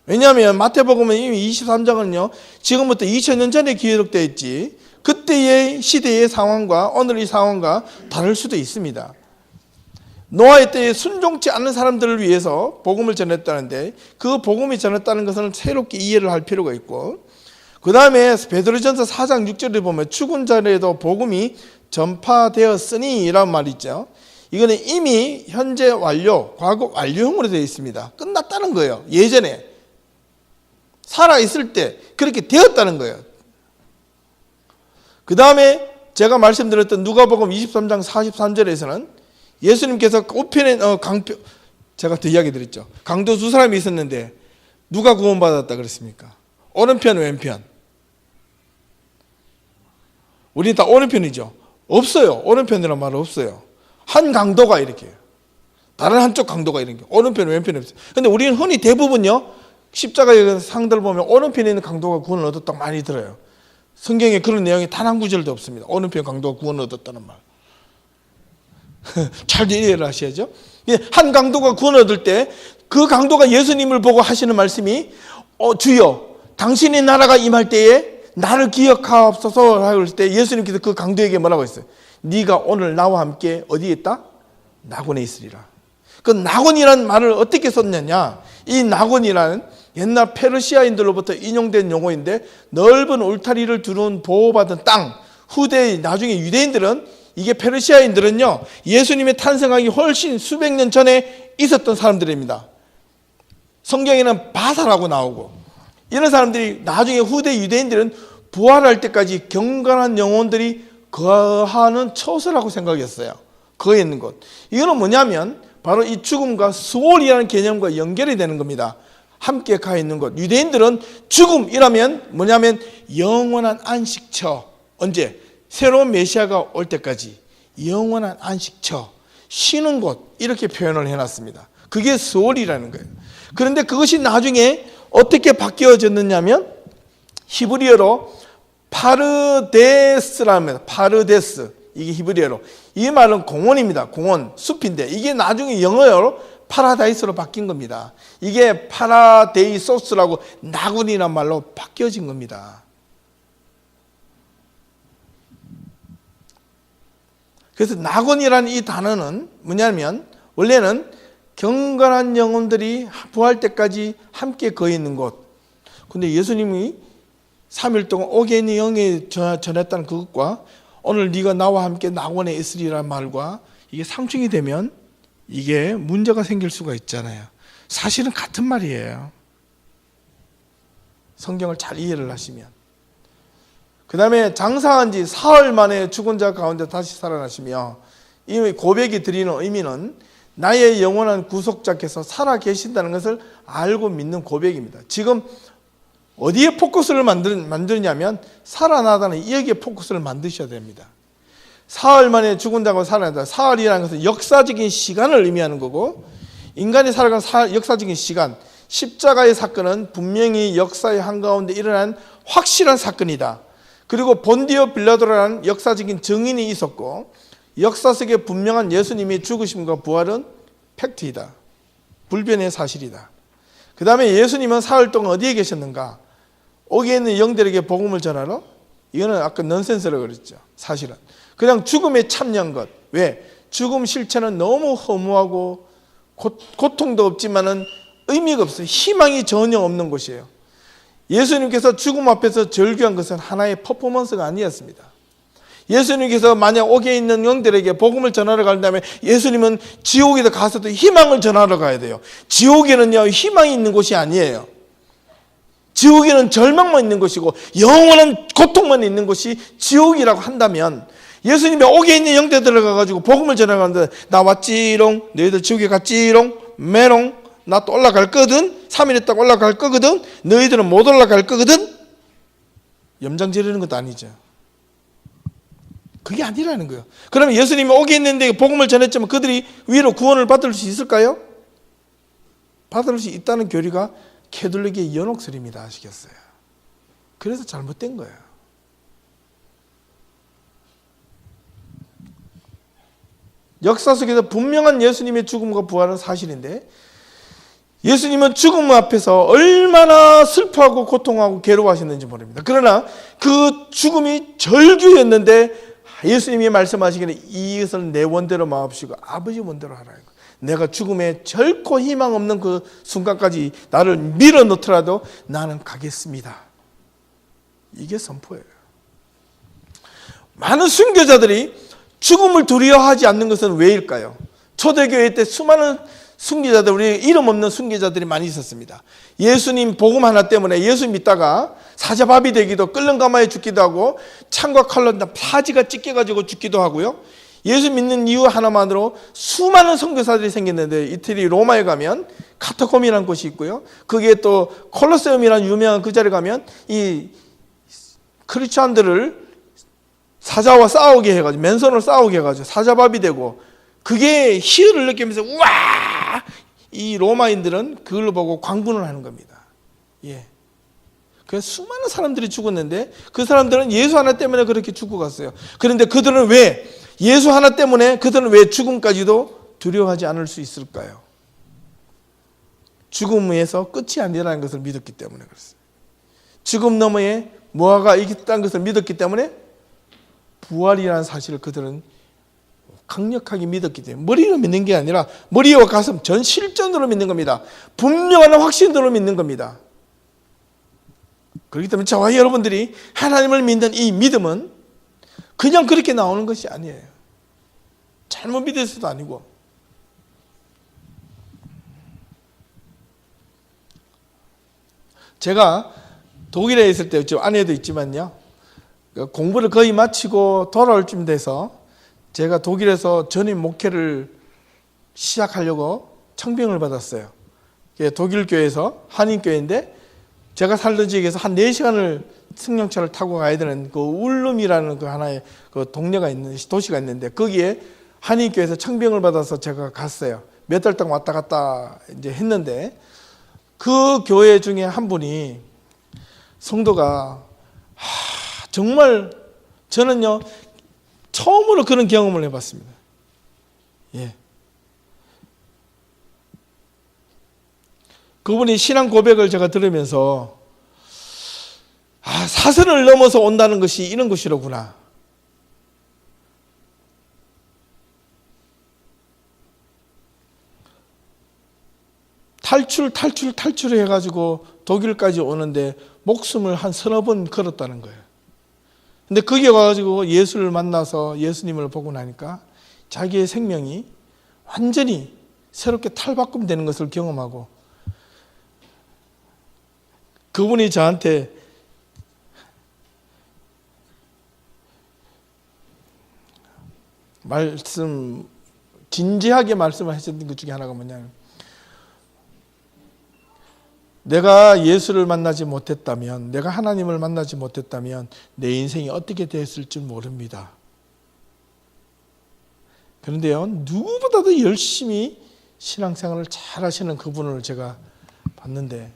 Speaker 1: 왜냐하면 마태복음은 이미 23장은요 지금부터 2000년 전에 기록되어 있지, 그때의 시대의 상황과 오늘의 상황과 다를 수도 있습니다. 노아의 때에 순종치 않는 사람들을 위해서 복음을 전했다는데, 그 복음이 전했다는 것은 새롭게 이해를 할 필요가 있고, 그 다음에 베드로전서 4장 6절에 보면 죽은 자에도 복음이 전파되었으니 이란 말이 있죠. 이거는 이미 현재 완료, 과거 완료형으로 되어 있습니다. 끝났다는 거예요. 예전에 살아있을 때 그렇게 되었다는 거예요. 그 다음에 제가 말씀드렸던 누가복음 23장 43절에서는 예수님께서 우편에 강표, 제가 더 이야기 드렸죠. 강도 두 사람이 있었는데 누가 구원받았다 그랬습니까? 오른편 왼편. 우리는 다 오른편이죠. 없어요. 오른편이란 말은 없어요. 한 강도가 이렇게 해요. 다른 한쪽 강도가 이렇게. 오른편 왼편이 없어요. 근데 우리는 흔히 대부분요, 십자가의 상들을 보면 오른편에 있는 강도가 구원을 얻었다고 많이 들어요. 성경에 그런 내용이 단 한 구절도 없습니다. 오른편 강도가 구원을 얻었다는 말. 잘 이해를 하셔야죠. 한 강도가 구원을 얻을 때 그 강도가 예수님을 보고 하시는 말씀이 주여 당신의 나라가 임할 때에 나를 기억하옵소서 할 때 예수님께서 그 강도에게 뭐라고 했어요? 네가 오늘 나와 함께 어디에 있다? 낙원에 있으리라. 그 낙원이라는 말을 어떻게 썼느냐? 이 낙원이라는 옛날 페르시아인들로부터 인용된 용어인데 넓은 울타리를 두른 보호받은 땅. 후대 나중에 유대인들은 이게 페르시아인들은요 예수님의 탄생하기 훨씬 수백 년 전에 있었던 사람들입니다. 성경에는 바사라고 나오고 이런 사람들이 나중에 후대 유대인들은 부활할 때까지 경건한 영혼들이 거하는 처소라고 생각했어요. 거해 있는 곳. 이거는 뭐냐면 바로 이 죽음과 수월이라는 개념과 연결이 되는 겁니다. 함께 가 있는 곳. 유대인들은 죽음이라면 뭐냐면 영원한 안식처. 언제? 새로운 메시아가 올 때까지 영원한 안식처, 쉬는 곳 이렇게 표현을 해놨습니다. 그게 수월이라는 거예요. 그런데 그것이 나중에 어떻게 바뀌어졌느냐면 히브리어로 파르데스라는 말입니다. 파르데스. 이게 히브리어로. 이 말은 공원입니다. 공원, 숲인데 이게 나중에 영어로 파라다이스로 바뀐 겁니다. 이게 파라데이소스라고 낙원이란 말로 바뀌어진 겁니다. 그래서 낙원이라는 이 단어는 뭐냐면 원래는 경건한 영혼들이 부활 때까지 함께 거해 있는 곳. 근데 예수님이 3일 동안 오게 있는 영에 전했다는 그것과 오늘 네가 나와 함께 낙원에 있으리라는 말과 이게 상충이 되면 이게 문제가 생길 수가 있잖아요. 사실은 같은 말이에요. 성경을 잘 이해를 하시면. 그 다음에 장사한 지 사흘 만에 죽은 자 가운데 다시 살아나시며 이 고백이 드리는 의미는 나의 영원한 구속자께서 살아 계신다는 것을 알고 믿는 고백입니다. 지금 어디에 포커스를 만드냐면 살아나다는 여기에 포커스를 만드셔야 됩니다. 사흘 만에 죽은 자가 살아난다. 사흘이라는 것은 역사적인 시간을 의미하는 거고 인간이 살아간 역사적인 시간, 십자가의 사건은 분명히 역사의 한가운데 일어난 확실한 사건이다. 그리고 본디오 빌라도라는 역사적인 증인이 있었고 역사 속에 분명한 예수님의 죽으심과 부활은 팩트이다. 불변의 사실이다. 그 다음에 예수님은 사흘 동안 어디에 계셨는가? 오게 있는 영들에게 복음을 전하러? 이거는 아까 넌센스라고 그랬죠. 사실은. 그냥 죽음에 참여한 것. 왜? 죽음 실체는 너무 허무하고 고통도 없지만은 의미가 없어요. 희망이 전혀 없는 것이에요. 예수님께서 죽음 앞에서 절규한 것은 하나의 퍼포먼스가 아니었습니다. 예수님께서 만약 오게 있는 영들에게 복음을 전하러 간다면 예수님은 지옥에 가서도 희망을 전하러 가야 돼요. 지옥에는요 희망이 있는 곳이 아니에요. 지옥에는 절망만 있는 것이고 영원한 고통만 있는 것이 지옥이라고 한다면 예수님이 오게 있는 영들에 가가지고 복음을 전하러 가는데 나 왔지롱, 너희들 지옥에 갔지롱, 메롱, 나 또 올라갈 거거든, 3일 있다가 올라갈 거거든, 너희들은 못 올라갈 거거든. 염장 지르는 것도 아니죠. 그게 아니라는 거예요. 그러면 예수님이 오게 있는데 복음을 전했지만 그들이 위로 구원을 받을 수 있을까요? 받을 수 있다는 교리가 캐톨릭의 연옥설입니다. 아시겠어요? 그래서 잘못된 거예요. 역사 속에서 분명한 예수님의 죽음과 부활은 사실인데 예수님은 죽음 앞에서 얼마나 슬퍼하고 고통하고 괴로워하셨는지 모릅니다. 그러나 그 죽음이 절규였는데 예수님이 말씀하시기를 이것을 내 원대로 마옵시고 아버지 원대로 하라. 내가 죽음에 결코 희망 없는 그 순간까지 나를 밀어넣더라도 나는 가겠습니다. 이게 선포예요. 많은 순교자들이 죽음을 두려워하지 않는 것은 왜일까요? 초대교회 때 수많은 순교자들, 우리 이름 없는 순교자들이 많이 있었습니다. 예수님 복음 하나 때문에 예수 믿다가 사자밥이 되기도, 끓는 가마에 죽기도 하고, 창과 칼로 파지가 찢겨가지고 죽기도 하고요. 예수 믿는 이유 하나만으로 수많은 선교사들이 생겼는데, 이태리 로마에 가면 카타콤이라는 곳이 있고요. 거기에 또 콜로세움이라는 유명한 그 자리에 가면 이 크리스찬들을 사자와 싸우게 해가지고, 맨손으로 싸우게 해가지고 사자밥이 되고, 그게 희열을 느끼면서 우와! 이 로마인들은 그걸 보고 광분을 하는 겁니다. 예. 그래서 수많은 사람들이 죽었는데 그 사람들은 예수 하나 때문에 그렇게 죽고 갔어요. 그런데 그들은 왜, 예수 하나 때문에 그들은 왜 죽음까지도 두려워하지 않을 수 있을까요? 죽음에서 끝이 아니라는 것을 믿었기 때문에 그렇습니다. 죽음 너머에 무화가 있다는 것을 믿었기 때문에 부활이라는 사실을 그들은 강력하게 믿었기 때문에, 머리로 믿는 게 아니라 머리와 가슴 전 실전으로 믿는 겁니다. 분명한 확신으로 믿는 겁니다. 그렇기 때문에 저와 여러분들이 하나님을 믿는 이 믿음은 그냥 그렇게 나오는 것이 아니에요. 잘못 믿어서도 아니고. 제가 독일에 있을 때, 지금 아내도 있지만요, 공부를 거의 마치고 돌아올 쯤 돼서 제가 독일에서 전임 목회를 시작하려고 청빙을 받았어요. 독일 교회에서, 한인교회인데 제가 살던 지역에서 한 4시간을 승용차를 타고 가야 되는 그 울룸이라는 그 하나의 그 동네가 있는, 도시가 있는데 거기에 한인교회에서 청빙을 받아서 제가 갔어요. 몇 달 동안 왔다 갔다 이제 했는데, 그 교회 중에 한 분이, 성도가 정말 저는요 처음으로 그런 경험을 해봤습니다. 예. 그분이 신앙 고백을 제가 들으면서 사선을 넘어서 온다는 것이 이런 것이로구나. 탈출을 해가지고 독일까지 오는데 목숨을 한 서너 번 걸었다는 거예요. 근데 거기에 와가지고 예수를 만나서 예수님을 보고 나니까 자기의 생명이 완전히 새롭게 탈바꿈되는 것을 경험하고, 그분이 저한테 진지하게 말씀을 하셨던 것 중에 하나가 뭐냐면, 내가 예수를 만나지 못했다면, 내가 하나님을 만나지 못했다면 내 인생이 어떻게 됐을지 모릅니다. 그런데요, 누구보다도 열심히 신앙생활을 잘 하시는 그분을 제가 봤는데,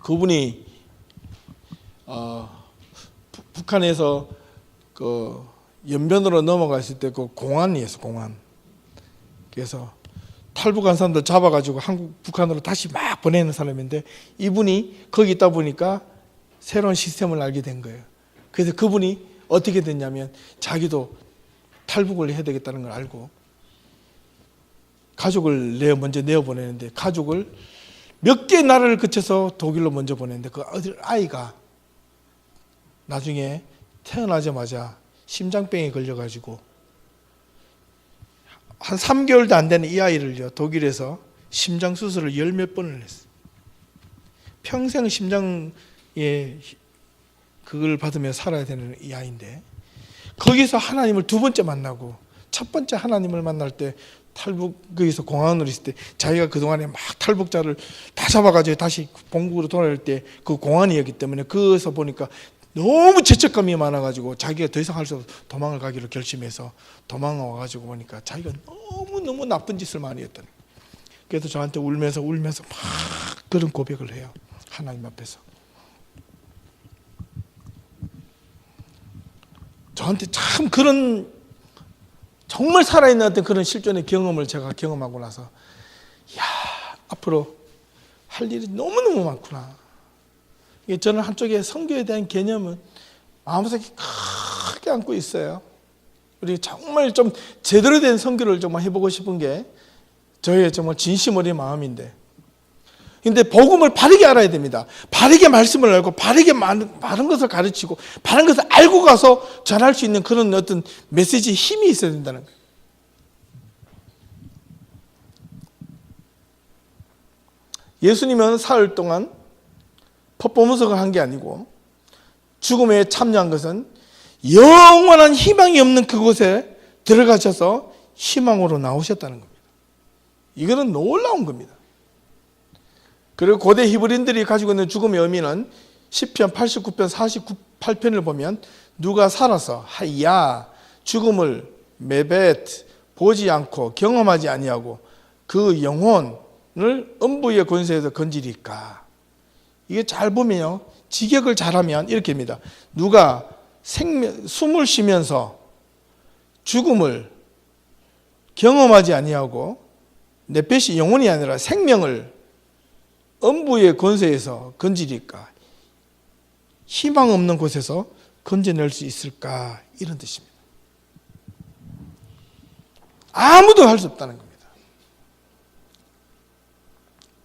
Speaker 1: 그분이 북한에서 그 연변으로 넘어갔을 때 그 공안이었어, 공안. 그래서 탈북한 사람들 잡아가지고 북한으로 다시 막 보내는 사람인데, 이분이 거기 있다 보니까 새로운 시스템을 알게 된 거예요. 그래서 그분이 어떻게 됐냐면, 자기도 탈북을 해야 되겠다는 걸 알고 가족을 먼저 내어보내는데, 가족을 몇 개 나라를 거쳐서 독일로 먼저 보냈는데, 그 아이가 나중에 태어나자마자 심장병에 걸려가지고 한 3개월도 안 되는 이 아이를요, 독일에서 심장 수술을 10몇 번을 했어요. 평생 심장에 그걸 받으며 살아야 되는 이 아이인데, 거기서 하나님을 두 번째 만나고, 첫 번째 하나님을 만날 때 거기서 공항으로 있을 때 자기가 그동안에 막 탈북자를 다 잡아가지고 다시 본국으로 돌아올 때 그 공항이었기 때문에, 거기서 보니까 너무 죄책감이 많아가지고 자기가 더 이상 할 수 없어 도망을 가기로 결심해서 도망와가지고 보니까 자기가 너무너무 나쁜 짓을 많이 했더니, 그래서 저한테 울면서 막 그런 고백을 해요, 하나님 앞에서. 저한테 참 그런 정말 살아있는 어떤 그런 실존의 경험을 제가 경험하고 나서, 이야, 앞으로 할 일이 너무너무 많구나. 저는 한쪽에 선교에 대한 개념은 마음속에 크게 안고 있어요. 우리 정말 좀 제대로 된 선교를 정말 해보고 싶은 게 저의 정말 진심 어린 마음인데, 근데 복음을 바르게 알아야 됩니다. 바르게 말씀을 알고 바르게 바른 것을 가르치고 바른 것을 알고 가서 전할 수 있는 그런 어떤 메시지 힘이 있어야 된다는 거예요. 예수님은 사흘 동안 퍼포먼스를 한 게 아니고 죽음에 참여한 것은 영원한 희망이 없는 그곳에 들어가셔서 희망으로 나오셨다는 겁니다. 이거는 놀라운 겁니다. 그리고 고대 히브리인들이 가지고 있는 죽음의 의미는 시편 89편 48편을 보면 누가 살아서 하야 죽음을 메벳 보지 않고 경험하지 아니하고 그 영혼을 음부의 권세에서 건지리까. 이게 잘 보면요, 직역을 잘하면 이렇게입니다. 누가 숨을 쉬면서 죽음을 경험하지 아니하고 네펫이 영혼이 아니라 생명을 음부의 권세에서 건지리까. 희망 없는 곳에서 건져낼 수 있을까, 이런 뜻입니다. 아무도 할 수 없다는 겁니다.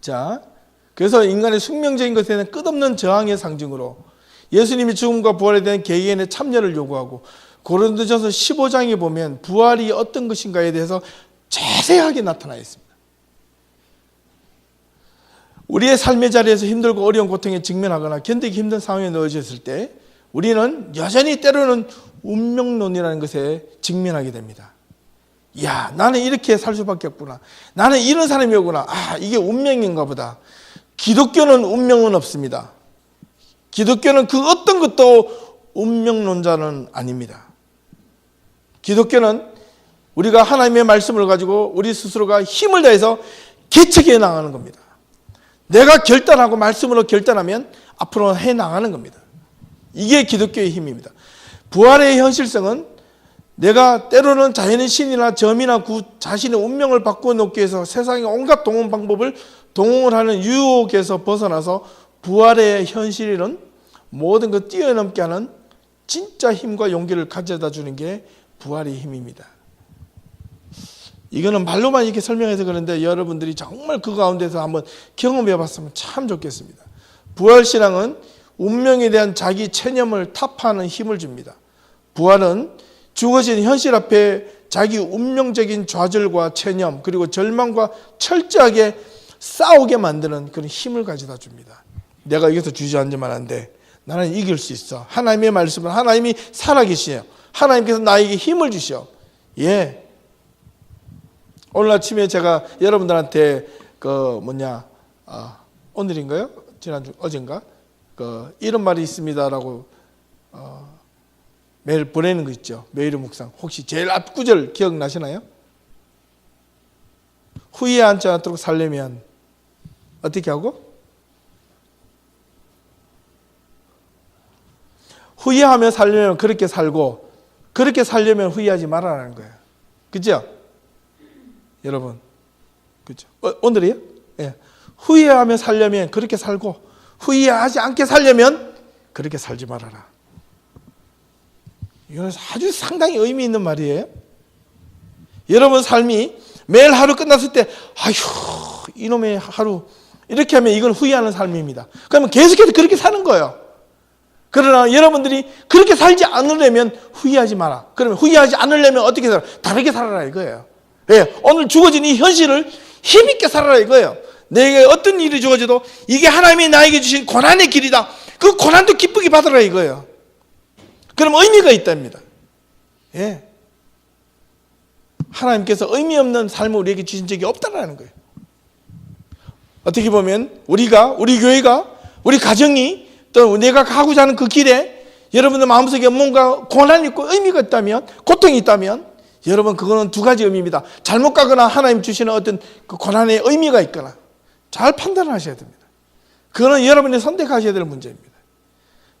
Speaker 1: 자, 그래서 인간의 숙명적인 것에는 끝없는 저항의 상징으로 예수님이 죽음과 부활에 대한 개인의 참여를 요구하고 고린도전서 15장에 보면 부활이 어떤 것인가에 대해서 자세하게 나타나 있습니다. 우리의 삶의 자리에서 힘들고 어려운 고통에 직면하거나 견디기 힘든 상황에 놓여졌을 때 우리는 여전히 때로는 운명론이라는 것에 직면하게 됩니다. 야, 나는 이렇게 살 수밖에 없구나. 나는 이런 사람이었구나. 아, 이게 운명인가 보다. 기독교는 운명은 없습니다. 기독교는 그 어떤 것도 운명론자는 아닙니다. 기독교는 우리가 하나님의 말씀을 가지고 우리 스스로가 힘을 다해서 개척해 나가는 겁니다. 내가 결단하고 말씀으로 결단하면 앞으로 해 나가는 겁니다. 이게 기독교의 힘입니다. 부활의 현실성은 내가 때로는 자연의 신이나 점이나 자신의 운명을 바꾸어 놓기 위해서 세상의 온갖 동원 방법을 동원을 하는 유혹에서 벗어나서 부활의 현실은 모든 것 뛰어넘게 하는 진짜 힘과 용기를 가져다 주는 게 부활의 힘입니다. 이거는 말로만 이렇게 설명해서 그런데 여러분들이 정말 그 가운데서 한번 경험해 봤으면 참 좋겠습니다. 부활신앙은 운명에 대한 자기 체념을 타파하는 힘을 줍니다. 부활은 죽어진 현실 앞에 자기 운명적인 좌절과 체념 그리고 절망과 철저하게 싸우게 만드는 그런 힘을 가져다 줍니다. 내가 여기서 주저앉으면 안 돼. 나는 이길 수 있어. 하나님의 말씀은 하나님이 살아계시요. 하나님께서 나에게 힘을 주시오. 예. 오늘 아침에 제가 여러분들한테 오늘인가요? 지난주 어젠가? 이런 말이 있습니다라고 매일 보내는 거 있죠. 매일의 묵상. 혹시 제일 앞구절 기억나시나요? 후회하지 않도록 살려면 어떻게 하고? 후회하며 살려면 그렇게 살고 그렇게 살려면 후회하지 말아라는 거예요. 그죠? 여러분, 그죠? 오늘이요? 예. 후회하며 살려면 그렇게 살고 후회하지 않게 살려면 그렇게 살지 말아라. 이건 아주 상당히 의미 있는 말이에요. 여러분 삶이 매일 하루 끝났을 때 아휴 이놈의 하루 이렇게 하면 이건 후회하는 삶입니다. 그러면 계속해서 그렇게 사는 거예요. 그러나 여러분들이 그렇게 살지 않으려면 후회하지 마라. 그러면 후회하지 않으려면 어떻게 살아? 다르게 살아라 이거예요. 예, 오늘 주어진 이 현실을 힘있게 살아라 이거예요. 내게 어떤 일이 주어져도 이게 하나님이 나에게 주신 고난의 길이다. 그 고난도 기쁘게 받으라 이거예요. 그럼 의미가 있답니다. 예. 하나님께서 의미 없는 삶을 우리에게 주신 적이 없다라는 거예요. 어떻게 보면 우리 교회가, 우리 가정이 또 내가 가고자 하는 그 길에 여러분들 마음속에 뭔가 고난이 있고 의미가 있다면, 고통이 있다면 여러분 그거는 두 가지 의미입니다. 잘못 가거나 하나님 주시는 어떤 그 고난의 의미가 있거나 잘 판단하셔야 됩니다. 그거는 여러분이 선택하셔야 될 문제입니다.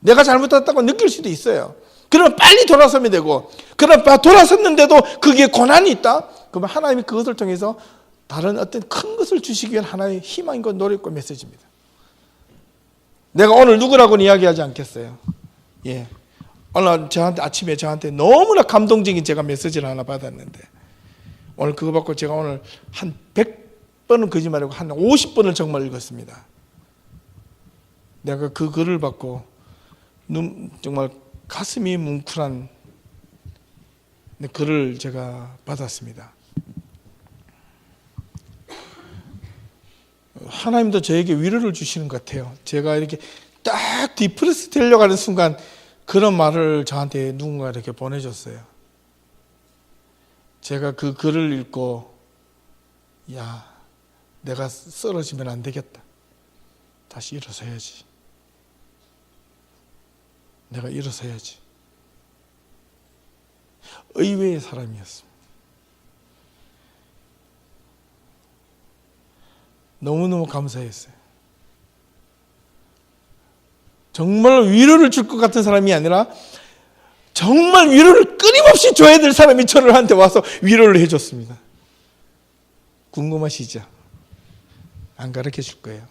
Speaker 1: 내가 잘못했다고 느낄 수도 있어요. 그러면 빨리 돌아서면 되고, 그러나 돌아섰는데도 그게 고난이 있다? 그러면 하나님이 그것을 통해서 다른 어떤 큰 것을 주시기 위한 하나의 희망과 노력과 메시지입니다. 내가 오늘 누구라고는 이야기하지 않겠어요. 예. 오늘 아침에 저한테 너무나 감동적인 제가 메시지를 하나 받았는데, 오늘 그거 받고 제가 오늘 한 번은 거짓말이고 한 50번을 정말 읽었습니다. 내가 그 글을 받고 정말 가슴이 뭉클한 글을 제가 받았습니다. 하나님도 저에게 위로를 주시는 것 같아요. 제가 이렇게 딱 디프레스 되려고 하는 순간 그런 말을 저한테 누군가 이렇게 보내줬어요. 제가 그 글을 읽고 야, 내가 쓰러지면 안 되겠다. 다시 일어서야지. 내가 일어서야지. 의외의 사람이었습니다. 너무너무 감사했어요. 정말 위로를 줄 것 같은 사람이 아니라 정말 위로를 끊임없이 줘야 될 사람이 저한테 와서 위로를 해줬습니다. 궁금하시죠? 안 가르쳐 줄 거예요.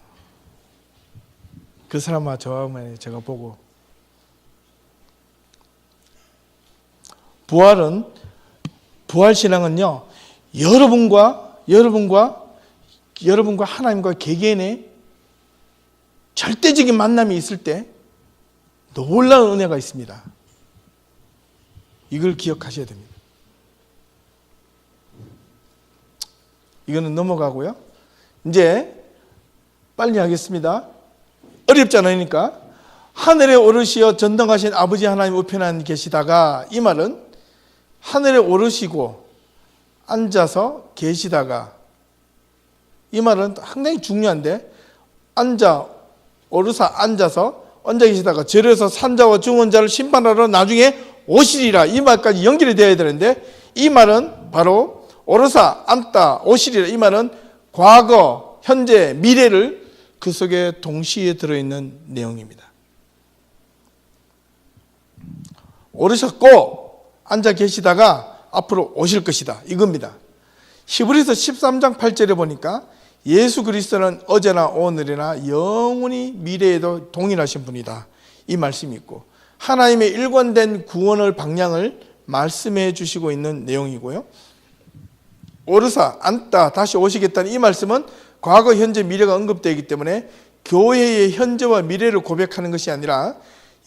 Speaker 1: 그 사람과 저와만 제가 보고 부활신앙은요, 여러분과 하나님과 개개인의 절대적인 만남이 있을 때 놀라운 은혜가 있습니다. 이걸 기억하셔야 됩니다. 이거는 넘어가고요. 이제 빨리 하겠습니다. 어렵지 않으니까. 하늘에 오르시어 전등하신 아버지 하나님 우편에 계시다가, 이 말은 하늘에 오르시고 앉아서 계시다가, 이 말은 상당히 중요한데, 오르사 앉아서 앉아 계시다가 절에서 산자와 죽은 자를 심판하러 나중에 오시리라, 이 말까지 연결이 되어야 되는데, 이 말은 바로 오르사 앉다 오시리라, 이 말은 과거, 현재, 미래를 그 속에 동시에 들어있는 내용입니다. 오르셨고 앉아 계시다가 앞으로 오실 것이다, 이겁니다. 히브리서 13장 8절에 보니까 예수 그리스도는 어제나 오늘이나 영원히 미래에도 동일하신 분이다, 이 말씀이 있고, 하나님의 일관된 구원의 방향을 말씀해 주시고 있는 내용이고요. 오르사 앉다 다시 오시겠다는 이 말씀은 과거, 현재, 미래가 언급되어 있기 때문에 교회의 현재와 미래를 고백하는 것이 아니라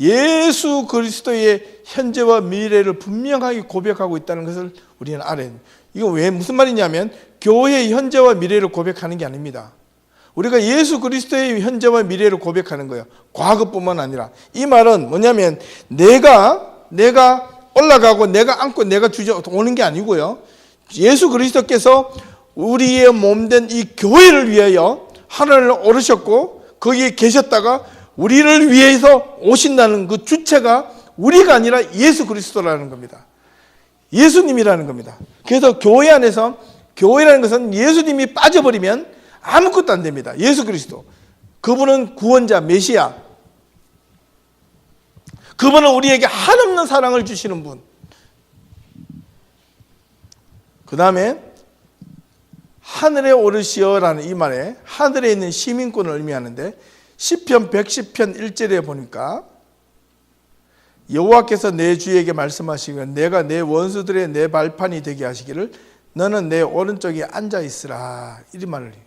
Speaker 1: 예수 그리스도의 현재와 미래를 분명하게 고백하고 있다는 것을 우리는 알아야 됩니다. 이거 왜 무슨 말이냐면 교회의 현재와 미래를 고백하는 게 아닙니다. 우리가 예수 그리스도의 현재와 미래를 고백하는 거예요. 과거뿐만 아니라. 이 말은 뭐냐면 내가 올라가고 내가 안고 내가 오는 게 아니고요. 예수 그리스도께서 우리의 몸된 이 교회를 위하여 하늘을 오르셨고 거기에 계셨다가 우리를 위해서 오신다는 그 주체가 우리가 아니라 예수 그리스도라는 겁니다. 예수님이라는 겁니다. 그래서 교회 안에서, 교회라는 것은 예수님이 빠져버리면 아무것도 안 됩니다. 예수 그리스도, 그분은 구원자, 메시아, 그분은 우리에게 한없는 사랑을 주시는 분. 그 다음에 하늘에 오르시어라는 이 말에 하늘에 있는 시민권을 의미하는데, 시편 110편 1절에 보니까 여호와께서 내 주에게 말씀하시기를 내가 내 원수들의 내 발판이 되게 하시기를 너는 내 오른쪽에 앉아 있으라, 이 말을 해요.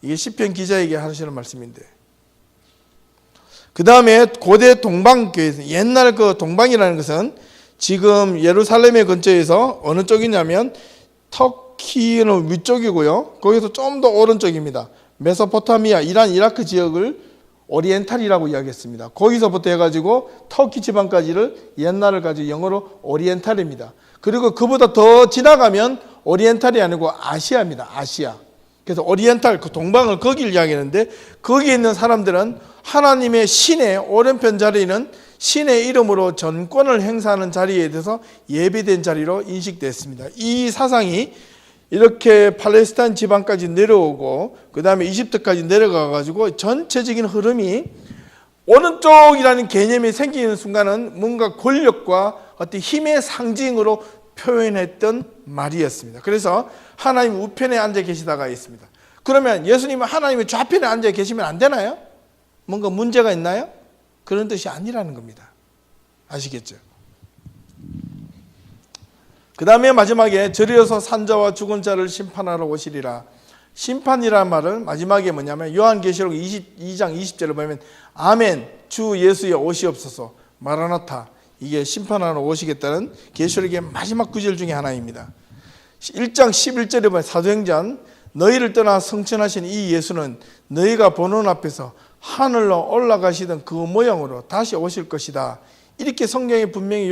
Speaker 1: 이게 시편 기자에게 하시는 말씀인데, 그 다음에 고대 동방교회에서, 옛날 그 동방이라는 것은 지금 예루살렘의 근처에서 어느 쪽이냐면 터키는 위쪽이고요, 거기서 좀 더 오른쪽입니다. 메소포타미아, 이란, 이라크 지역을 오리엔탈이라고 이야기했습니다. 거기서부터 해가지고 터키 지방까지를 옛날을 가지고 영어로 오리엔탈입니다. 그리고 그보다 더 지나가면 오리엔탈이 아니고 아시아입니다. 아시아. 그래서 오리엔탈, 그 동방을 거기를 이야기하는데, 거기에 있는 사람들은 하나님의 신의 오른편 자리는 신의 이름으로 전권을 행사하는 자리에 대해서 예비된 자리로 인식됐습니다. 이 사상이 이렇게 팔레스타인 지방까지 내려오고 그 다음에 이집트까지 내려가 가지고 전체적인 흐름이 오른쪽이라는 개념이 생기는 순간은 뭔가 권력과 어떤 힘의 상징으로 표현했던 말이었습니다. 그래서 하나님 우편에 앉아 계시다가 있습니다. 그러면 예수님은 하나님의 좌편에 앉아 계시면 안 되나요? 뭔가 문제가 있나요? 그런 뜻이 아니라는 겁니다. 아시겠죠? 그 다음에 마지막에 절이어서 산자와 죽은 자를 심판하러 오시리라. 심판이라는 말은 마지막에 뭐냐면 요한계시록 22장 20절을 보면 아멘 주 예수의 오시옵소서 마라나타, 이게 심판하러 오시겠다는 계시록의 마지막 구절 중에 하나입니다. 1장 11절에 보면 사도행전 너희를 떠나 성천하신 이 예수는 너희가 보는 앞에서 하늘로 올라가시던 그 모양으로 다시 오실 것이다. 이렇게 성경에 분명히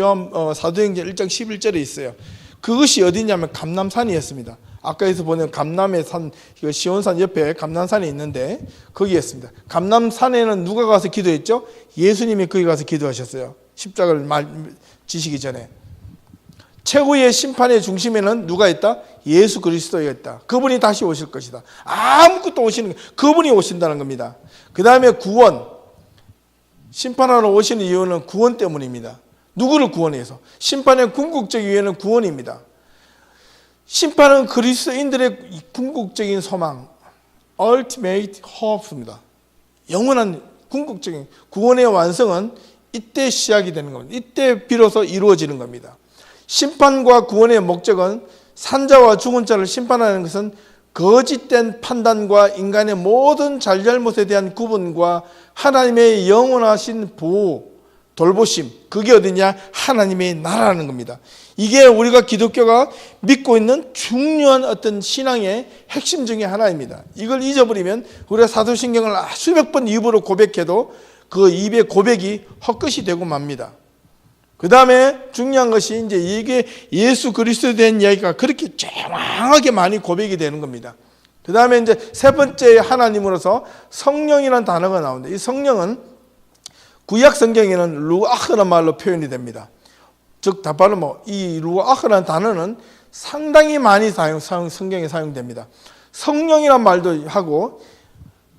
Speaker 1: 사도행전 1장 11절에 있어요. 그것이 어디냐면 감람산이었습니다. 아까에서 보는 감남의 산, 시온산 옆에 감람산이 있는데 거기였습니다. 감람산에는 누가 가서 기도했죠? 예수님이 거기 가서 기도하셨어요. 십자가를 지시기 전에. 최고의 심판의 중심에는 누가 있다? 예수 그리스도가 있다. 그분이 다시 오실 것이다. 아무것도 오시는, 그분이 오신다는 겁니다. 그 다음에 구원. 심판하러 오시는 이유는 구원 때문입니다. 누구를 구원해서? 심판의 궁극적 이유는 구원입니다. 심판은 그리스도인들의 궁극적인 소망, ultimate hope입니다. 영원한 궁극적인 구원의 완성은 이때 시작이 되는 겁니다. 이때 비로소 이루어지는 겁니다. 심판과 구원의 목적은 산자와 죽은 자를 심판하는 것은 거짓된 판단과 인간의 모든 잘잘못에 대한 구분과 하나님의 영원하신 보호, 돌보심, 그게 어디냐? 하나님의 나라라는 겁니다. 이게 우리가 기독교가 믿고 있는 중요한 어떤 신앙의 핵심 중에 하나입니다. 이걸 잊어버리면 우리가 사도신경을 수백 번 입으로 고백해도 그 입의 고백이 헛것이 되고 맙니다. 그 다음에 중요한 것이 이제 이게 예수 그리스도에 대한 이야기가 그렇게 정확하게 많이 고백이 되는 겁니다. 그 다음에 이제 세 번째 하나님으로서 성령이라는 단어가 나오는데 이 성령은 구약 성경에는 루아흐라는 말로 표현이 됩니다. 즉, 다바로 이 루아흐라는 단어는 상당히 많이 성경에 사용됩니다. 성령이란 말도 하고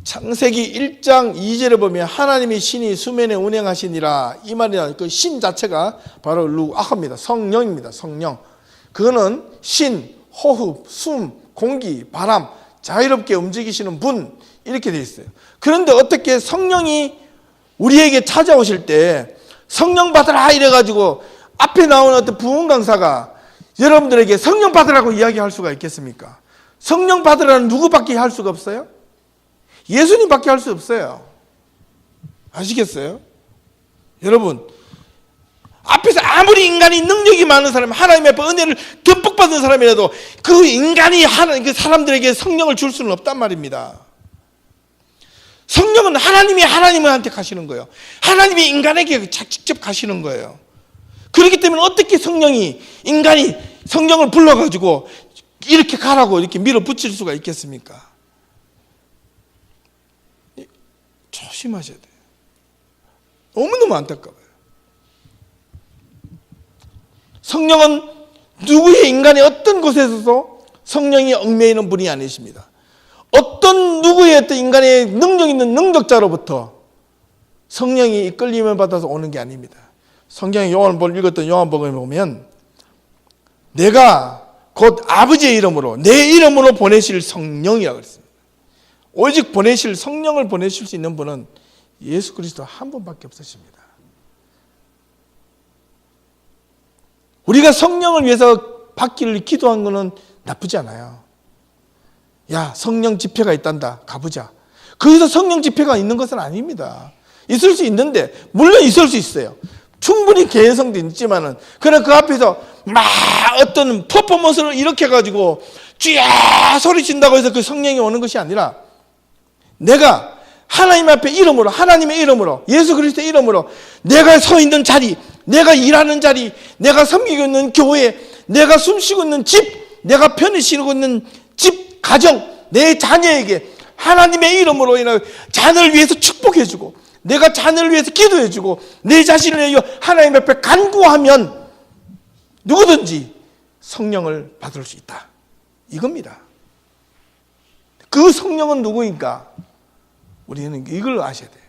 Speaker 1: 창세기 1장 2절에 보면 하나님이 신이 수면에 운행하시니라 이 말이나 그 신 자체가 바로 루아흐입니다. 성령입니다. 성령. 그거는 신, 호흡, 숨, 공기, 바람 자유롭게 움직이시는 분 이렇게 되어 있어요. 그런데 어떻게 성령이 우리에게 찾아오실 때 성령 받으라 이래가지고 앞에 나오는 어떤 부흥 강사가 여러분들에게 성령 받으라고 이야기할 수가 있겠습니까? 성령 받으라는 누구밖에 할 수가 없어요? 예수님밖에 할 수 없어요. 아시겠어요? 여러분, 앞에서 아무리 인간이 능력이 많은 사람, 하나님의 은혜를 듬뿍 받은 사람이라도 그 인간이 그 사람들에게 성령을 줄 수는 없단 말입니다. 성령은 하나님이 하나님한테 가시는 거예요. 하나님이 인간에게 직접 가시는 거예요. 그렇기 때문에 어떻게 인간이 성령을 불러가지고 이렇게 가라고 이렇게 밀어붙일 수가 있겠습니까? 조심하셔야 돼요. 너무너무 안타까워요. 성령은 누구의 인간의 어떤 곳에서도 성령이 얽매이는 분이 아니십니다. 어떤 누구의 어떤 인간의 능력 있는 능력자로부터 성령이 이끌림을 받아서 오는 게 아닙니다. 성경에 읽었던 요한복음에 보면 내가 곧 아버지의 이름으로 내 이름으로 보내실 성령이라고 그랬습니다. 오직 성령을 보내실 수 있는 분은 예수 그리스도 한 분밖에 없으십니다. 우리가 성령을 위해서 받기를 기도한 것은 나쁘지 않아요. 야, 성령 집회가 있단다. 가보자. 거기서 성령 집회가 있는 것은 아닙니다. 있을 수 있는데, 물론 있을 수 있어요. 충분히 개성도 있지만은, 그러나 그 앞에서 막 어떤 퍼포먼스를 이렇게 해가지고 쥐야 소리친다고 해서 그 성령이 오는 것이 아니라 내가 하나님 앞에 이름으로, 하나님의 이름으로, 예수 그리스도의 이름으로 내가 서 있는 자리, 내가 일하는 자리, 내가 섬기고 있는 교회, 내가 숨쉬고 있는 집, 내가 편히 쉬고 있는 집, 가정, 내 자녀에게 하나님의 이름으로 인하여 자녀를 위해서 축복해주고 내가 자녀를 위해서 기도해주고 내 자신을 위하여 하나님 앞에 간구하면 누구든지 성령을 받을 수 있다. 이겁니다. 그 성령은 누구인가? 우리는 이걸 아셔야 돼요.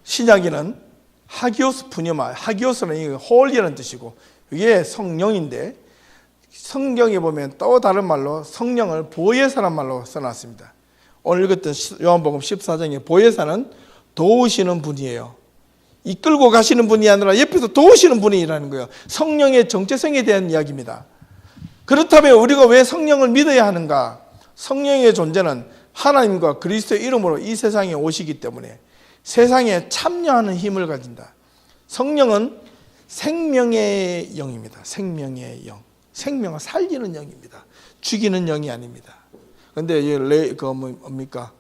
Speaker 1: 신약에는 하기오스 푸뉴마, 하기오스는 홀리라는 뜻이고 이게 성령인데 성경에 보면 또 다른 말로 성령을 보혜사란 말로 써놨습니다. 오늘 읽었던 요한복음 14장의 보혜사는 도우시는 분이에요. 이끌고 가시는 분이 아니라 옆에서 도우시는 분이라는 거예요. 성령의 정체성에 대한 이야기입니다. 그렇다면 우리가 왜 성령을 믿어야 하는가? 성령의 존재는 하나님과 그리스도의 이름으로 이 세상에 오시기 때문에 세상에 참여하는 힘을 가진다. 성령은 생명의 영입니다. 생명의 영. 생명을 살리는 영입니다. 죽이는 영이 아닙니다. 근데 뭡니까?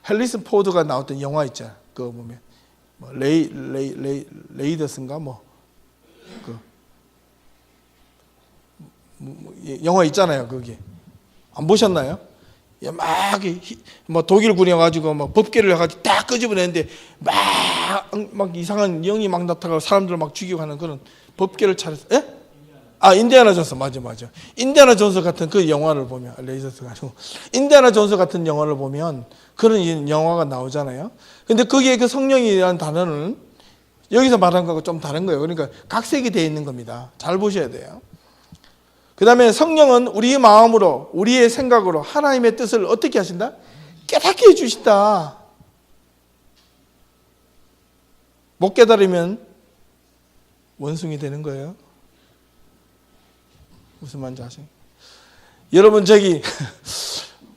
Speaker 1: 헬리슨 포드가 나왔던 영화 있잖아요. 그거 보면 레이더스인가 영화 있잖아요. 거기 안 보셨나요? 막 독일군이 가지고 막 법계를 해가지고 딱 끄집어내는데 막 이상한 영이 막 나타나고 사람들 막 죽이고 하는 그런 법계를 차렸어. 예? 인디아나 존스 맞아. 인디아나 존스 같은 그 영화를 보면 레이더스 가지고 인디아나 존스 같은 영화를 보면 그런 영화가 나오잖아요. 근데 거기에 그 성령이라는 단어는 여기서 말한 거하고 좀 다른 거예요. 그러니까 각색이 되어 있는 겁니다. 잘 보셔야 돼요. 그 다음에 성령은 우리의 마음으로 우리의 생각으로 하나님의 뜻을 어떻게 하신다? 깨닫게 해주신다. 못 깨달으면 원숭이 되는 거예요. 무슨 말인지 아세요? 여러분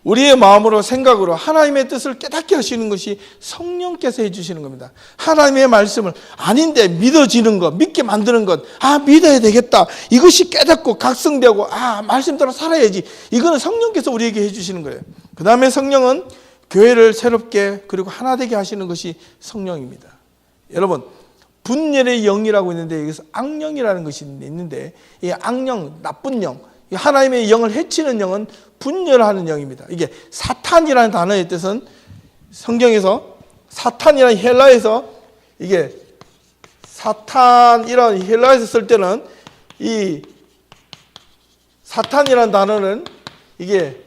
Speaker 1: 우리의 마음으로 생각으로 하나님의 뜻을 깨닫게 하시는 것이 성령께서 해주시는 겁니다. 하나님의 말씀을 아닌데 믿어지는 것, 믿게 만드는 것, 믿어야 되겠다. 이것이 깨닫고 각성되고 말씀대로 살아야지. 이거는 성령께서 우리에게 해주시는 거예요. 그 다음에 성령은 교회를 새롭게 그리고 하나 되게 하시는 것이 성령입니다. 여러분 분열의 영이라고 있는데 여기서 악령이라는 것이 있는데 이 악령, 나쁜 영, 하나님의 영을 해치는 영은 분열하는 영입니다. 이게 사탄이라는 단어의 뜻은 성경에서 사탄이라는 헬라에서 이게 사탄이라는 헬라에서 쓸 때는 이 사탄이라는 단어는 이게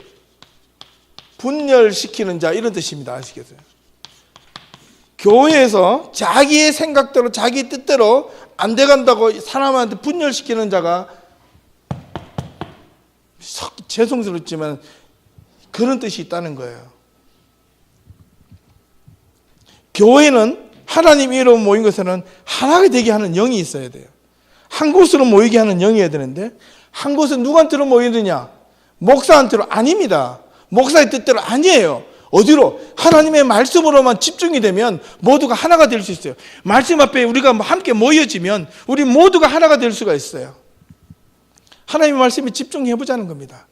Speaker 1: 분열시키는 자 이런 뜻입니다. 아시겠어요? 교회에서 자기의 생각대로 자기 뜻대로 안 돼간다고 사람한테 분열시키는 자가 죄송스럽지만 그런 뜻이 있다는 거예요. 교회는 하나님 이름 모인 것에는 하나가 되게 하는 영이 있어야 돼요. 한 곳으로 모이게 하는 영이어야 되는데 한 곳은 누구한테로 모이느냐? 목사한테로 아닙니다. 목사의 뜻대로 아니에요. 어디로? 하나님의 말씀으로만 집중이 되면 모두가 하나가 될 수 있어요. 말씀 앞에 우리가 함께 모여지면 우리 모두가 하나가 될 수가 있어요. 하나님의 말씀에 집중해보자는 겁니다.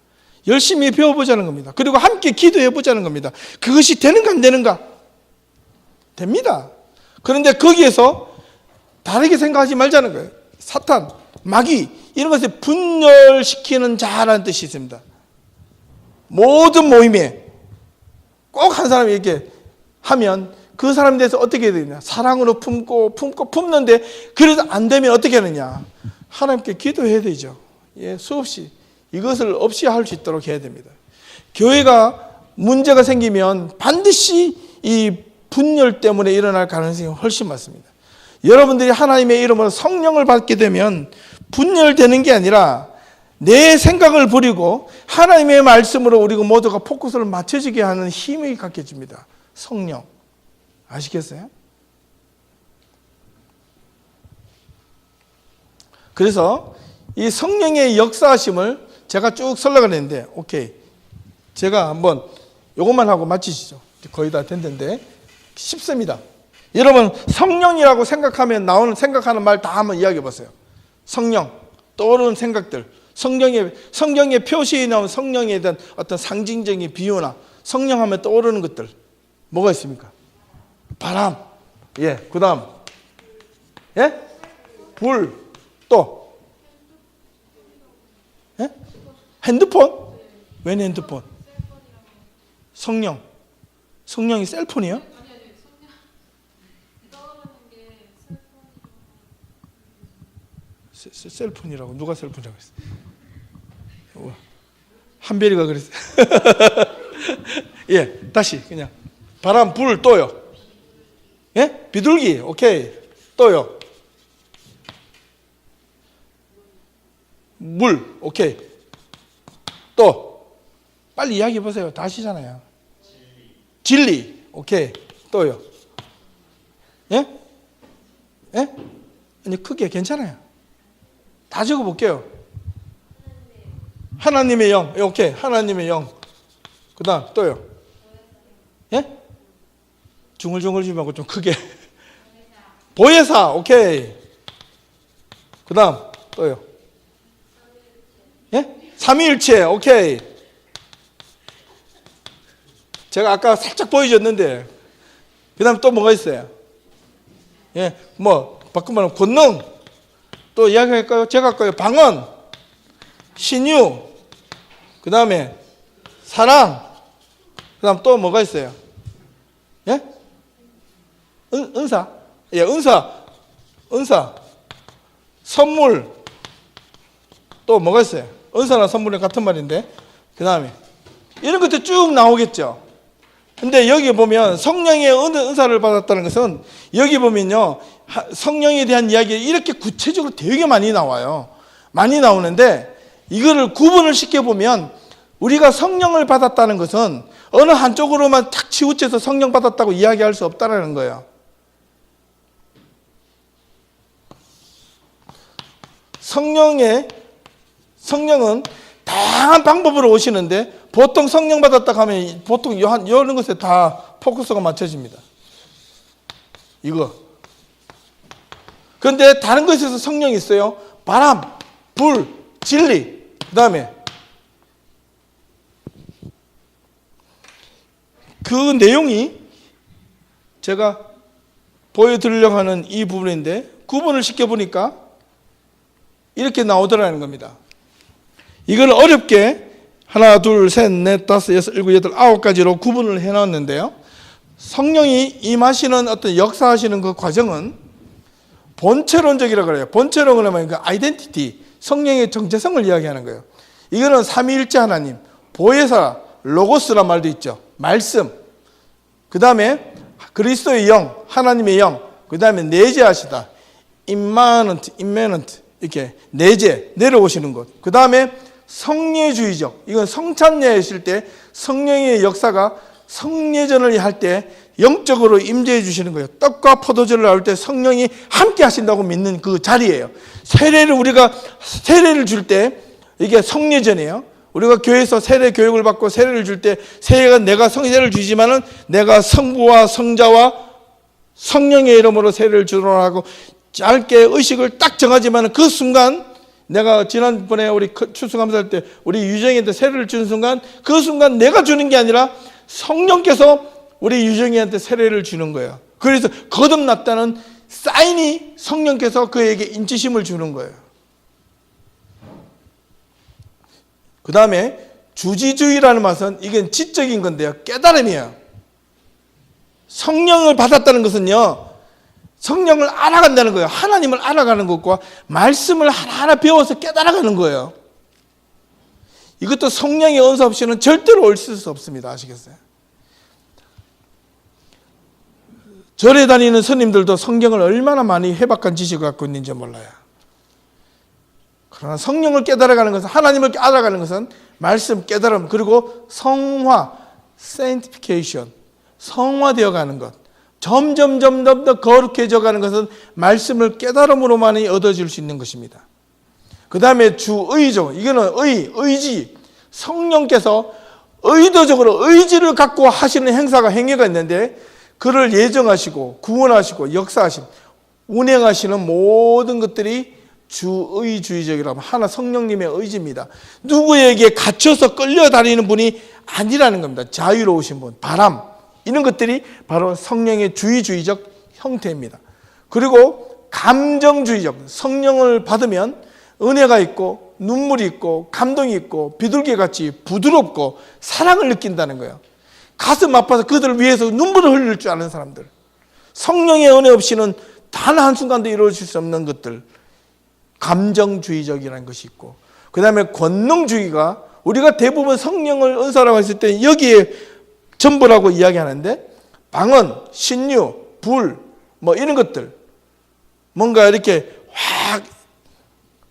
Speaker 1: 열심히 배워보자는 겁니다. 그리고 함께 기도해보자는 겁니다. 그것이 되는가 안 되는가? 됩니다. 그런데 거기에서 다르게 생각하지 말자는 거예요. 사탄, 마귀 이런 것을 분열시키는 자라는 뜻이 있습니다. 모든 모임에 꼭 한 사람이 이렇게 하면 그 사람에 대해서 어떻게 해야 되느냐? 사랑으로 품는데 그래도 안 되면 어떻게 하느냐? 하나님께 기도해야 되죠. 수없이 이것을 없이 할 수 있도록 해야 됩니다. 교회가 문제가 생기면 반드시 이 분열 때문에 일어날 가능성이 훨씬 많습니다. 여러분들이 하나님의 이름으로 성령을 받게 되면 분열되는 게 아니라 내 생각을 버리고 하나님의 말씀으로 우리가 모두가 포커스를 맞춰지게 하는 힘이 갖게 줍니다. 성령. 아시겠어요? 그래서 이 성령의 역사하심을 제가 쭉 설명을 했는데 오케이. 제가 한번 이것만 하고 마치시죠. 거의 다 됐는데 쉽습니다. 여러분 성령이라고 생각하는 말 다 한번 이야기해 보세요. 성령, 떠오르는 생각들, 성경의 표시에 나온 성령에 대한 어떤 상징적인 비유나 성령하면 떠오르는 것들 뭐가 있습니까? 바람, 그 다음 불, 또 핸드폰? 웬 핸드폰? 성령이 셀폰이요? 셀폰이라고 누가 셀폰이라고 했어? 한별이가 그랬어요. 다시 그냥 바람, 불, 또요. 비둘기, 오케이. 또요. 물, 오케이. 또 빨리 이야기해 보세요. 다 아시잖아요. 진리, 오케이. 또요. 아니 크게 괜찮아요. 다 적어볼게요. 하나님의 영. 오케이. 하나님의 영. 그 다음 또요. 예? 중얼중얼 좀 하고 좀 크게. 보혜사. 오케이. 그 다음 또요. 예? 삼위일체. 오케이. 제가 아까 살짝 보여줬는데 그 다음 또 뭐가 있어요? 예, 뭐 바꾸면 권능. 또 이야기할까요? 제가 할까요? 방언, 신유, 그 다음에 사랑, 그 다음 또 뭐가 있어요? 예? 은사? 예, 은사, 선물, 또 뭐가 있어요? 은사나 선물은 같은 말인데, 그 다음에 이런 것들 쭉 나오겠죠. 근데 여기 보면 성령의 은사를 받았다는 것은 여기 보면요, 성령에 대한 이야기가 이렇게 구체적으로 되게 많이 나와요. 많이 나오는데 이거를 구분을 시켜보면 우리가 성령을 받았다는 것은 어느 한쪽으로만 탁 치우쳐서 성령 받았다고 이야기할 수 없다는 거예요. 성령은 다양한 방법으로 오시는데 보통 성령 받았다 하면 보통 이런 것에 다 포커스가 맞춰집니다. 이거. 그런데 다른 것에서 성령이 있어요. 바람, 불, 진리. 그 다음에 그 내용이 제가 보여드리려고 하는 이 부분인데 구분을 시켜보니까 이렇게 나오더라는 겁니다. 이걸 어렵게 하나, 둘, 셋, 넷, 다섯, 여섯, 일곱, 여덟, 아홉 가지로 구분을 해놨는데요. 성령이 임하시는 어떤 역사하시는 그 과정은 본체론적이라고 그래요. 본체론은 뭐냐면 그 아이덴티티, 성령의 정체성을 이야기하는 거예요. 이거는 삼위일체 하나님, 보혜사, 로고스란 말도 있죠. 말씀. 그 다음에 그리스도의 영, 하나님의 영. 그 다음에 내재하시다. 임마넌트. 이렇게 내재, 내려오시는 것. 그 다음에 성례주의적. 이건 성찬례 하실 때 성령의 역사가 성례전을 할 때 영적으로 임재해 주시는 거예요. 떡과 포도주를 나올 때 성령이 함께 하신다고 믿는 그 자리예요. 우리가 세례를 줄 때 이게 성례전이에요. 우리가 교회에서 세례 교육을 받고 세례를 줄 때 세례가 내가 세례를 주지만은 내가 성부와 성자와 성령의 이름으로 세례를 주도록 하고 짧게 의식을 딱 정하지만 그 순간 내가 지난번에 우리 추수감사할 때 우리 유정이한테 세례를 주는 순간 그 순간 내가 주는 게 아니라 성령께서 우리 유정이한테 세례를 주는 거예요. 그래서 거듭났다는 사인이 성령께서 그에게 인치심을 주는 거예요. 그 다음에 주지주의라는 말은 이건 지적인 건데요. 깨달음이에요. 성령을 받았다는 것은요. 성령을 알아간다는 거예요. 하나님을 알아가는 것과 말씀을 하나하나 배워서 깨달아가는 거예요. 이것도 성령의 은사 없이는 절대로 올 수 없습니다. 아시겠어요? 절에 다니는 스님들도 성경을 얼마나 많이 해박한 지식을 갖고 있는지 몰라요. 그러나 성령을 깨달아가는 것은, 하나님을 알아가는 것은 말씀, 깨달음, 그리고 성화, sanctification, 성화되어 가는 것. 점점 더 거룩해져 가는 것은 말씀을 깨달음으로만이 얻어질 수 있는 것입니다. 그 다음에 주의죠. 이거는 의지. 성령께서 의도적으로 의지를 갖고 하시는 행위가 있는데 그를 예정하시고 구원하시고 역사하신 운행하시는 모든 것들이 주의주의적이라고 하나 성령님의 의지입니다. 누구에게 갇혀서 끌려다니는 분이 아니라는 겁니다. 자유로우신 분, 바람 이런 것들이 바로 성령의 주의주의적 형태입니다. 그리고 감정주의적, 성령을 받으면 은혜가 있고 눈물이 있고 감동이 있고 비둘기같이 부드럽고 사랑을 느낀다는 거예요. 가슴 아파서 그들을 위해서 눈물을 흘릴 줄 아는 사람들, 성령의 은혜 없이는 단 한순간도 이루어질 수 없는 것들, 감정주의적이라는 것이 있고, 그 다음에 권능주의가 우리가 대부분 성령을 은사라고 했을 때 여기에 전부라고 이야기하는데 방언, 신유, 불 뭐 이런 것들, 뭔가 이렇게 확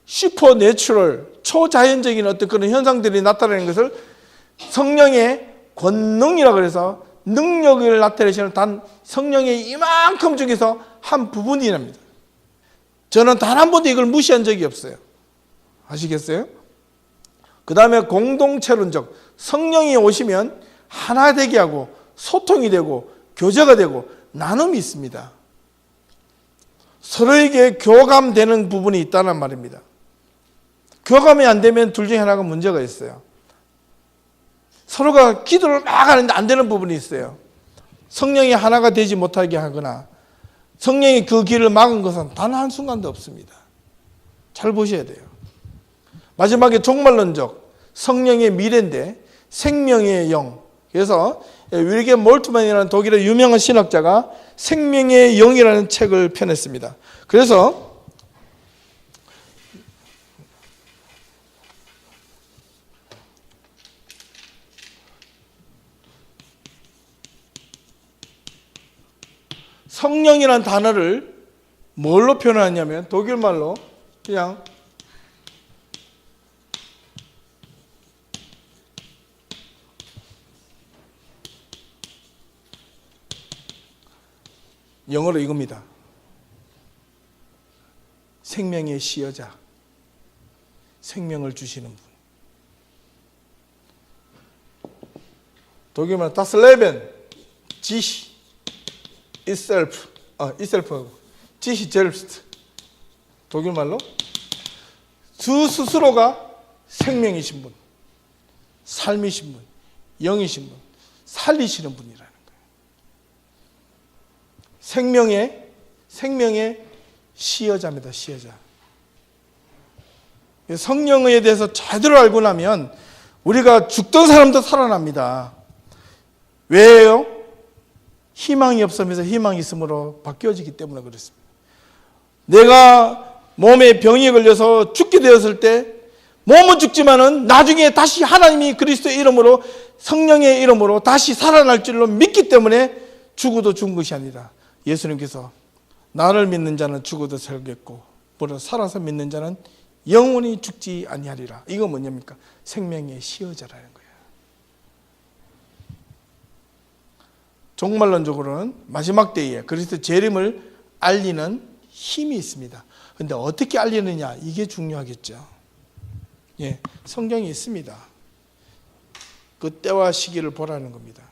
Speaker 1: 슈퍼내추럴, 초자연적인 어떤 그런 현상들이 나타나는 것을 성령의 권능이라고 해서 능력을 나타내시는 단 성령의 이만큼 중에서 한 부분이랍니다. 저는 단 한 번도 이걸 무시한 적이 없어요. 아시겠어요? 그 다음에 공동체론적, 성령이 오시면 하나 되게 하고 소통이 되고 교제가 되고 나눔이 있습니다. 서로에게 교감되는 부분이 있다는 말입니다. 교감이 안 되면 둘 중에 하나가 문제가 있어요. 서로가 기도를 막 하는데 안 되는 부분이 있어요. 성령이 하나가 되지 못하게 하거나 성령이 그 길을 막은 것은 단 한순간도 없습니다. 잘 보셔야 돼요. 마지막에 종말론적, 성령의 미래인데 생명의 영. 그래서 윌겐 몰트만이라는 독일의 유명한 신학자가 생명의 영이라는 책을 펴냈습니다. 그래서 성령이라는 단어를 뭘로 표현하냐면 독일말로 그냥 영어로 이겁니다. 생명의 시여자, 생명을 주시는 분. 독일말로 das Leben, sich, itself, sich selbst. 독일말로 주 스스로가 생명이신 분, 삶이신 분, 영이신 분, 살리시는 분이라는 거예요. 생명의 시여자입니다. 시여자. 성령에 대해서 제대로 알고 나면 우리가 죽던 사람도 살아납니다. 왜요? 희망이 없으면서 희망이 있음으로 바뀌어지기 때문에 그렇습니다. 내가 몸에 병이 걸려서 죽게 되었을 때 몸은 죽지만은 나중에 다시 하나님이 그리스도의 이름으로 성령의 이름으로 다시 살아날 줄로 믿기 때문에 죽어도 죽은 것이 아니라 예수님께서 나를 믿는 자는 죽어도 살겠고 무릇 살아서 믿는 자는 영원히 죽지 아니하리라. 이거 뭐냐입니까? 생명의 시여자라는 거예요. 종말론적으로는 마지막 때에 그리스도 재림을 알리는 힘이 있습니다. 그런데 어떻게 알리느냐, 이게 중요하겠죠. 예, 성경이 있습니다. 그 때와 시기를 보라는 겁니다.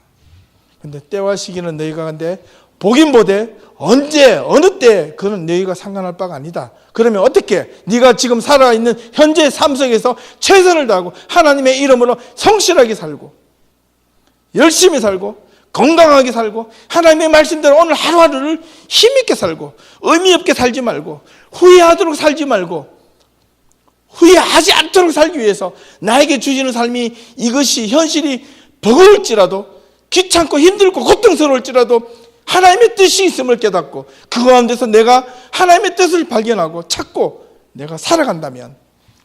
Speaker 1: 그런데 때와 시기는 너희가 근데 보긴 보되 언제 어느 때 그건 너희가 상관할 바가 아니다. 그러면 어떻게 네가 지금 살아있는 현재 삶 속에서 최선을 다하고 하나님의 이름으로 성실하게 살고 열심히 살고 건강하게 살고 하나님의 말씀대로 오늘 하루하루를 힘있게 살고 의미 없게 살지 말고 후회하도록 살지 말고 후회하지 않도록 살기 위해서 나에게 주시는 삶이 이것이 현실이 버거울지라도 귀찮고 힘들고 고통스러울지라도 하나님의 뜻이 있음을 깨닫고 그 가운데서 내가 하나님의 뜻을 발견하고 찾고 내가 살아간다면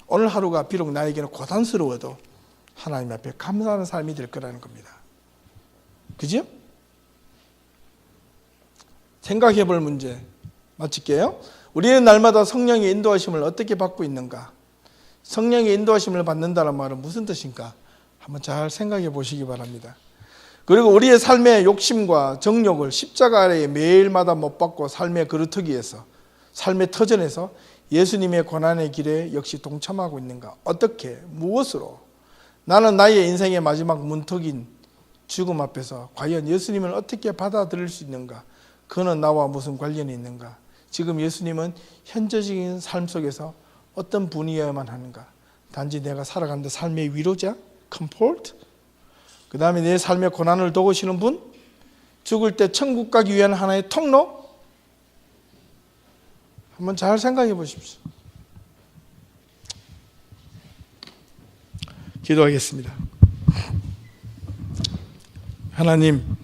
Speaker 1: 오늘 하루가 비록 나에게는 고단스러워도 하나님 앞에 감사하는 삶이 될 거라는 겁니다. 그죠? 생각해 볼 문제 마칠게요. 우리는 날마다 성령의 인도하심을 어떻게 받고 있는가? 성령의 인도하심을 받는다는 말은 무슨 뜻인가? 한번 잘 생각해 보시기 바랍니다. 그리고 우리의 삶의 욕심과 정욕을 십자가 아래에 매일마다 못 박고 삶의 그루터기에서 삶의 터전에서 예수님의 고난의 길에 역시 동참하고 있는가? 어떻게? 무엇으로? 나는 나의 인생의 마지막 문턱인 죽음 앞에서 과연 예수님을 어떻게 받아들일 수 있는가? 그는 나와 무슨 관련이 있는가? 지금 예수님은 현재적인 삶 속에서 어떤 분이어야만 하는가? 단지 내가 살아가는 삶의 위로자? 컴포트? 그 다음에 내 삶의 고난을 도우시는 분? 죽을 때 천국 가기 위한 하나의 통로? 한번 잘 생각해 보십시오. 기도하겠습니다. 하나님,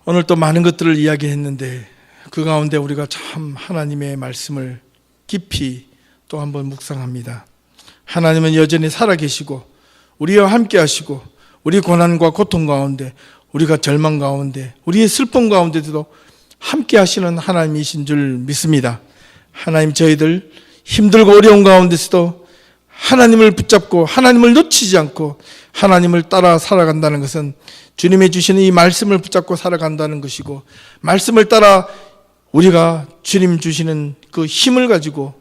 Speaker 1: 오늘 또 많은 것들을 이야기했는데 그 가운데 우리가 참 하나님의 말씀을 깊이 또 한번 묵상합니다. 하나님은 여전히 살아계시고 우리와 함께 하시고 우리 고난과 고통 가운데 우리가 절망 가운데 우리의 슬픔 가운데도 함께 하시는 하나님이신 줄 믿습니다. 하나님, 저희들 힘들고 어려운 가운데서도 하나님을 붙잡고 하나님을 놓치지 않고 하나님을 따라 살아간다는 것은 주님이 주시는 이 말씀을 붙잡고 살아간다는 것이고, 말씀을 따라 우리가 주님 주시는 그 힘을 가지고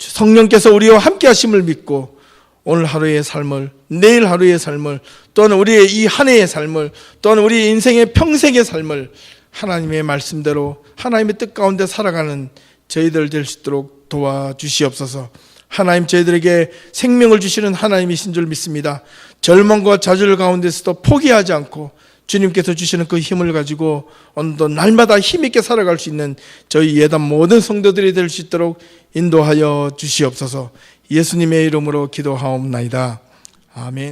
Speaker 1: 성령께서 우리와 함께 하심을 믿고 오늘 하루의 삶을, 내일 하루의 삶을, 또는 우리의 이 한 해의 삶을, 또는 우리 인생의 평생의 삶을 하나님의 말씀대로 하나님의 뜻 가운데 살아가는 저희들 될 수 있도록 도와주시옵소서. 하나님, 저희들에게 생명을 주시는 하나님이신 줄 믿습니다. 절망과 좌절 가운데서도 포기하지 않고 주님께서 주시는 그 힘을 가지고 오늘도 날마다 힘있게 살아갈 수 있는 저희 예단 모든 성도들이 될 수 있도록 인도하여 주시옵소서. 예수님의 이름으로 기도하옵나이다. 아멘.